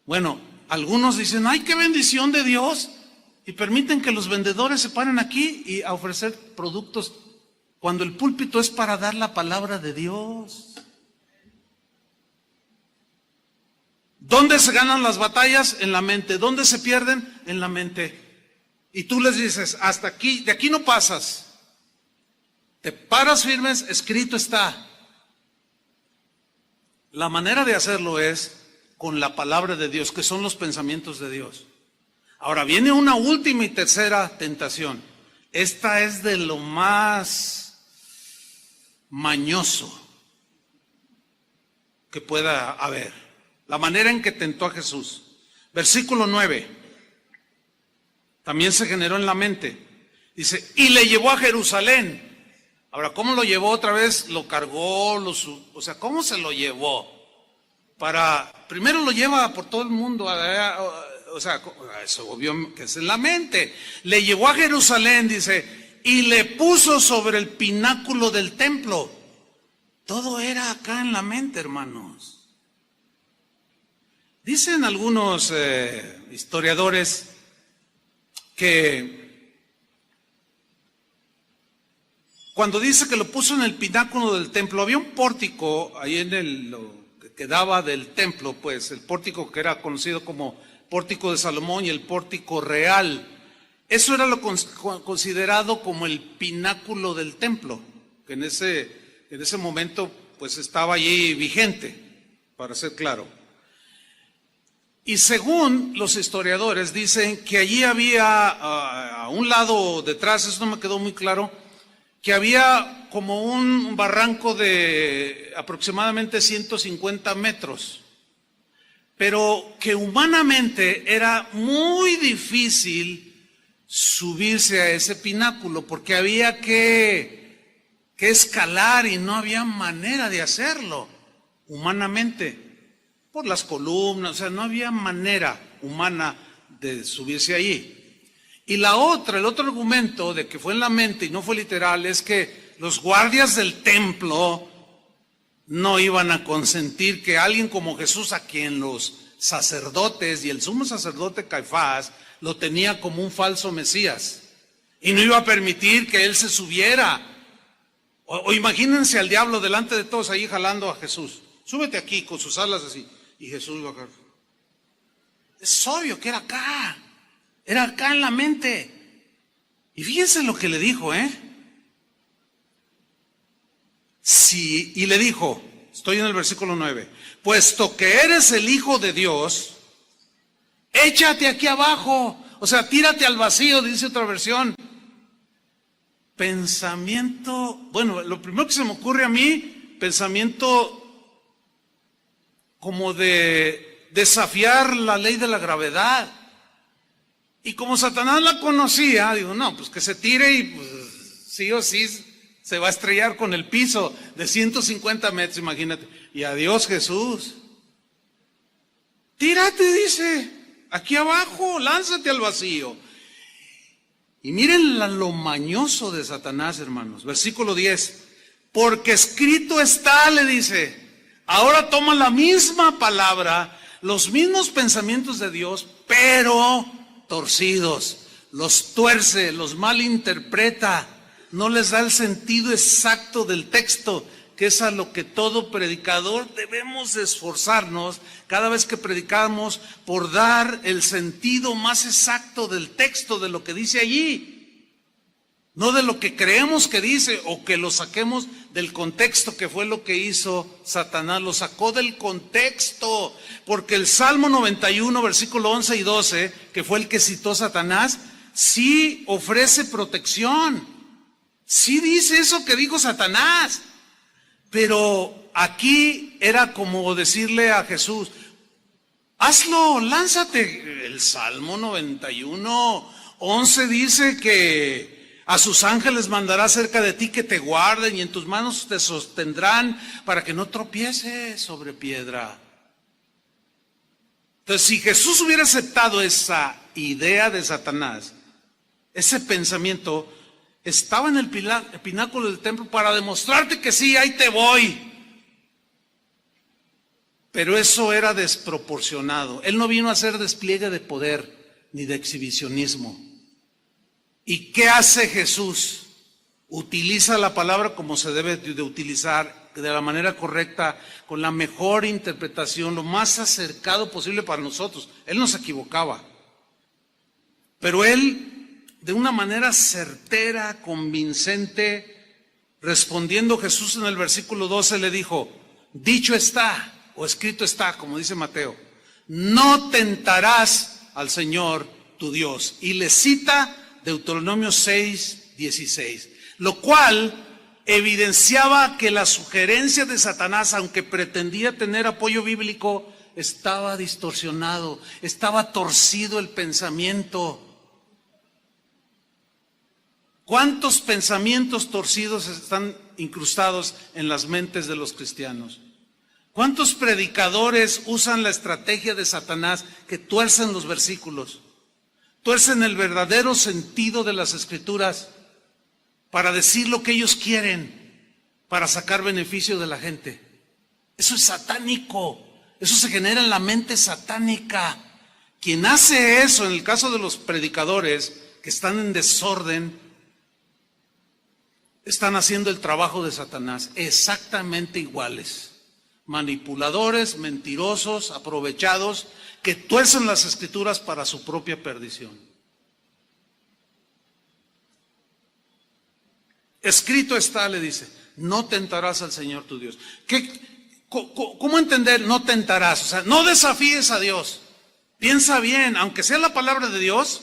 Bueno, algunos dicen: ay, qué bendición de Dios. Y permiten que los vendedores se paren aquí y a ofrecer productos, cuando el púlpito es para dar la palabra de Dios. ¿Dónde se ganan las batallas? En la mente. ¿Dónde se pierden? En la mente. Y tú les dices: hasta aquí, de aquí no pasas. Te paras firmes, escrito está. La manera de hacerlo es con la palabra de Dios, que son los pensamientos de Dios. Ahora viene una última y tercera tentación. Esta es de lo más mañoso que pueda haber. La manera en que tentó a Jesús. Versículo 9. También se generó en la mente. Dice: y le llevó a Jerusalén. Ahora, ¿cómo lo llevó otra vez? Lo cargó, o sea, ¿cómo se lo llevó? Primero lo lleva por todo el mundo, o sea, eso obvio que es en la mente. Le llevó a Jerusalén, dice, y le puso sobre el pináculo del templo. Todo era acá en la mente, hermanos. Dicen algunos historiadores que cuando dice que lo puso en el pináculo del templo, había un pórtico ahí en lo que quedaba del templo, pues el pórtico que era conocido como pórtico de Salomón y el pórtico real. Eso era lo considerado como el pináculo del templo, que en ese momento pues estaba allí vigente, para ser claro. Y según los historiadores dicen que allí había a un lado detrás, eso no me quedó muy claro, que había como un barranco de aproximadamente 150 metros. pero que humanamente era muy difícil subirse a ese pináculo, porque había que escalar y no había manera de hacerlo humanamente, por las columnas, o sea, no había manera humana de subirse allí. Y el otro argumento de que fue en la mente y no fue literal, es que los guardias del templo no iban a consentir que alguien como Jesús, a quien los sacerdotes y el sumo sacerdote Caifás lo tenía como un falso Mesías, y no iba a permitir que él se subiera. O imagínense al diablo delante de todos ahí jalando a Jesús. Súbete aquí con sus alas así. Y Jesús va acá. Es obvio que era acá. Era acá en la mente. Y fíjense lo que le dijo, Sí, y le dijo, estoy en el versículo 9, puesto que eres el Hijo de Dios, échate aquí abajo. O sea, tírate al vacío, dice otra versión. Pensamiento, bueno, lo primero que se me ocurre a mí, pensamiento como de desafiar la ley de la gravedad. Y como Satanás la conocía, digo, no, pues que se tire y pues, sí o sí se va a estrellar con el piso de 150 metros, imagínate. Y adiós Jesús. Tírate, dice, aquí abajo, lánzate al vacío. Y miren lo mañoso de Satanás, hermanos. Versículo 10. Porque escrito está, le dice. Ahora toma la misma palabra, los mismos pensamientos de Dios, pero torcidos. Los tuerce, los malinterpreta. No les da el sentido exacto del texto, que es a lo que todo predicador debemos esforzarnos cada vez que predicamos, por dar el sentido más exacto del texto, de lo que dice allí, no de lo que creemos que dice o que lo saquemos del contexto, que fue lo que hizo Satanás. Lo sacó del contexto, porque el Salmo 91, versículo 11 y 12, que fue el que citó Satanás, sí ofrece protección, sí dice eso que dijo Satanás. Pero aquí era como decirle a Jesús, hazlo, lánzate. El Salmo 91, 11 dice que a sus ángeles mandará cerca de ti que te guarden y en tus manos te sostendrán para que no tropieces sobre piedra. Entonces, si Jesús hubiera aceptado esa idea de Satanás, ese pensamiento, estaba en el pináculo del templo para demostrarte que sí, ahí te voy. Pero eso era desproporcionado. Él no vino a hacer despliegue de poder ni de exhibicionismo. ¿Y qué hace Jesús? Utiliza la palabra como se debe de utilizar, de la manera correcta, con la mejor interpretación, lo más acercado posible para nosotros. Él no se equivocaba. Pero él, de una manera certera, convincente, respondiendo Jesús en el versículo 12 le dijo, dicho está, o escrito está, como dice Mateo, no tentarás al Señor tu Dios. Y le cita Deuteronomio 6, 16, lo cual evidenciaba que la sugerencia de Satanás, aunque pretendía tener apoyo bíblico, estaba distorsionado, estaba torcido el pensamiento. ¿Cuántos pensamientos torcidos están incrustados en las mentes de los cristianos? ¿Cuántos predicadores usan la estrategia de Satanás que tuercen los versículos, tuercen el verdadero sentido de las Escrituras para decir lo que ellos quieren, para sacar beneficio de la gente? Eso es satánico, eso se genera en la mente satánica. Quien hace eso, en el caso de los predicadores que están en desorden, están haciendo el trabajo de Satanás, exactamente iguales. Manipuladores, mentirosos, aprovechados, que tuercen las Escrituras para su propia perdición. Escrito está, le dice, no tentarás al Señor tu Dios. ¿Cómo entender no tentarás? O sea, no desafíes a Dios. Piensa bien, aunque sea la palabra de Dios,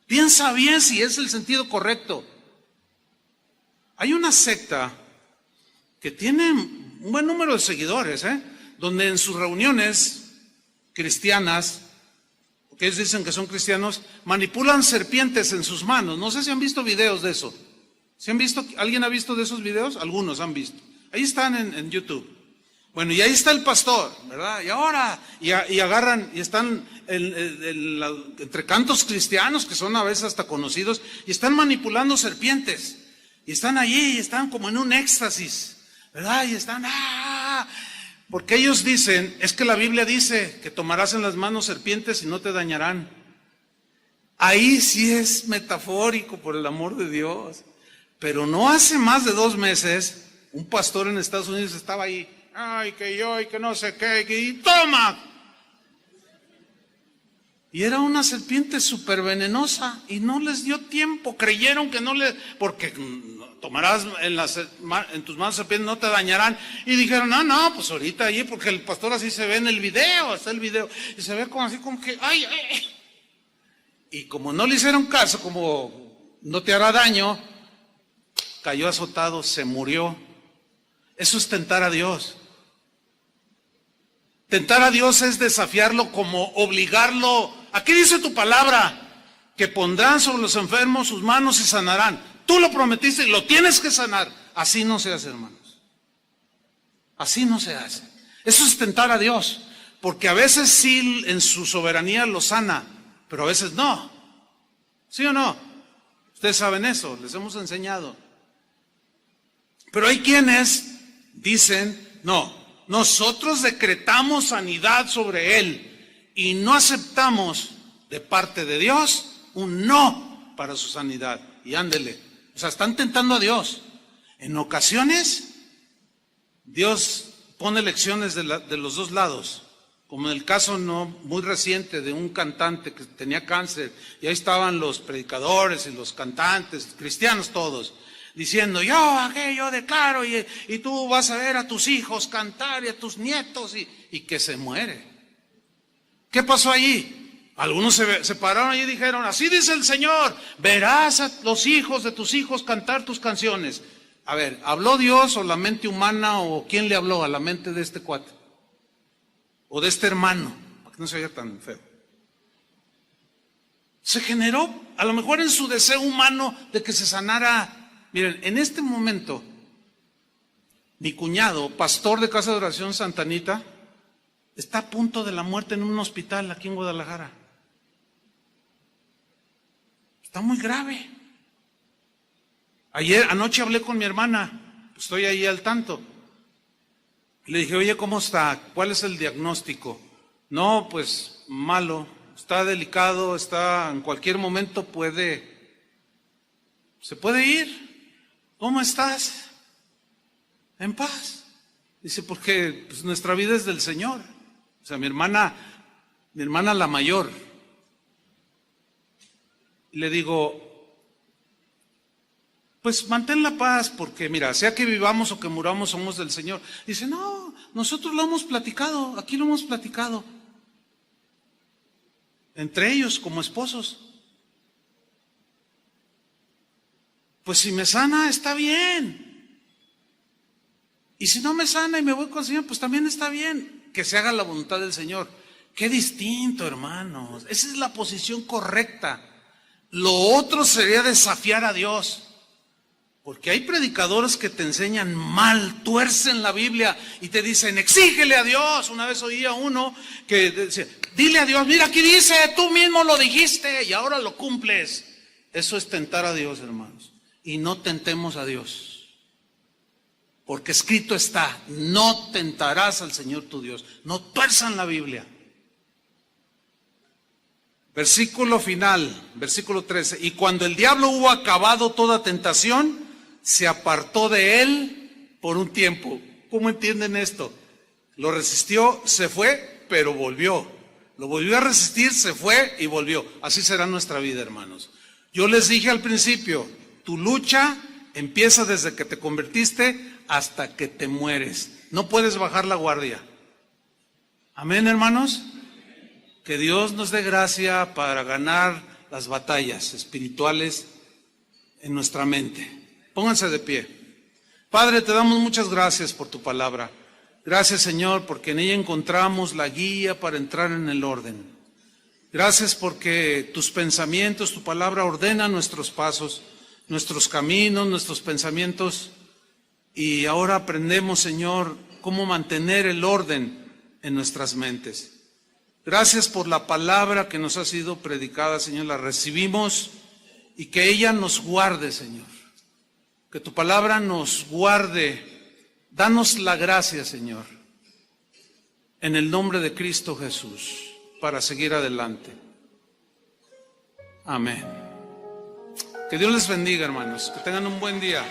piensa bien si es el sentido correcto. Hay una secta que tiene un buen número de seguidores, donde en sus reuniones cristianas, que ellos dicen que son cristianos, manipulan serpientes en sus manos. No sé si han visto videos de eso. ¿Sí han visto? ¿Alguien ha visto de esos videos? Algunos han visto. Ahí están en YouTube. Bueno, y ahí está el pastor, ¿verdad? Y ahora, y agarran, y están entre cantos cristianos, que son a veces hasta conocidos, y están manipulando serpientes. Y están allí, y están como en un éxtasis, ¿verdad? Y están, porque ellos dicen, es que la Biblia dice que tomarás en las manos serpientes y no te dañarán. Ahí sí es metafórico, por el amor de Dios. Pero no hace más de 2 meses, un pastor en Estados Unidos estaba ahí, ay, que yo, y que no sé qué, y toma. Y era una serpiente súper venenosa, y no les dio tiempo, creyeron que no le, porque tomarás en tus manos serpientes, no te dañarán. Y dijeron, no, pues ahorita allí, porque el pastor así se ve en el video, está el video, y se ve como así, como que, ay. Y como no le hicieron caso, como no te hará daño, cayó azotado, se murió. Eso es tentar a Dios. Tentar a Dios es desafiarlo, como obligarlo. Aquí dice tu palabra, que pondrán sobre los enfermos sus manos y sanarán. Tú lo prometiste y lo tienes que sanar. Así no se hace, hermanos. Así no se hace. Eso es tentar a Dios, porque a veces sí en su soberanía lo sana, pero a veces no. ¿Sí o no? Ustedes saben eso, les hemos enseñado. Pero hay quienes dicen, no, nosotros decretamos sanidad sobre él y no aceptamos de parte de Dios un no para su sanidad. Y ándele, o sea, están tentando a Dios. En ocasiones, Dios pone lecciones de los dos lados, como en el caso no muy reciente de un cantante que tenía cáncer, y ahí estaban los predicadores y los cantantes, cristianos todos, diciendo, yo declaro, y tú vas a ver a tus hijos cantar y a tus nietos, y que se muere. ¿Qué pasó allí? Algunos se pararon allí y dijeron, así dice el Señor, verás a los hijos de tus hijos cantar tus canciones. A ver, ¿habló Dios o la mente humana, o quién le habló a la mente de este cuate? O de este hermano, para que no se vea tan feo. Se generó, a lo mejor en su deseo humano de que se sanara. Miren, en este momento, mi cuñado, pastor de Casa de Oración Santa Anita, está a punto de la muerte en un hospital aquí en Guadalajara. Está muy grave. Anoche hablé con mi hermana, estoy ahí al tanto. Le dije, oye, ¿cómo está? ¿Cuál es el diagnóstico? No, pues malo, está delicado, en cualquier momento se puede ir. ¿Cómo estás? En paz. Dice, porque pues, nuestra vida es del Señor. O sea, mi hermana la mayor. Y le digo, pues mantén la paz, porque mira, sea que vivamos o que muramos, somos del Señor. Dice, no, nosotros lo hemos platicado, aquí lo hemos platicado. Entre ellos, como esposos. Pues si me sana, está bien. Y si no me sana y me voy con el Señor, pues también está bien. Que se haga la voluntad del Señor. Qué distinto, hermanos. Esa es la posición correcta. Lo otro sería desafiar a Dios. Porque hay predicadores que te enseñan mal, tuercen la Biblia y te dicen, exígele a Dios. Una vez oí a uno que decía, dile a Dios, mira aquí dice, tú mismo lo dijiste y ahora lo cumples. Eso es tentar a Dios, hermanos. Y no tentemos a Dios, porque escrito está, no tentarás al Señor tu Dios. No tuerzan la Biblia. Versículo final, versículo 13. Y cuando el diablo hubo acabado toda tentación, se apartó de él por un tiempo. ¿Cómo entienden esto? Lo resistió, se fue, pero volvió. Lo volvió a resistir, se fue y volvió. Así será nuestra vida, hermanos. Yo les dije al principio, tu lucha empieza desde que te convertiste hasta que te mueres. No puedes bajar la guardia. Amén, hermanos. Que Dios nos dé gracia para ganar las batallas espirituales en nuestra mente. Pónganse de pie. Padre, te damos muchas gracias por tu palabra. Gracias, Señor, porque en ella encontramos la guía para entrar en el orden. Gracias porque tus pensamientos, tu palabra ordena nuestros pasos, nuestros caminos, nuestros pensamientos. Y ahora aprendemos, Señor, cómo mantener el orden en nuestras mentes. Gracias por la palabra que nos ha sido predicada, Señor. La recibimos y que ella nos guarde, Señor. Que tu palabra nos guarde. Danos la gracia, Señor, en el nombre de Cristo Jesús, para seguir adelante. Amén. Que Dios les bendiga, hermanos. Que tengan un buen día.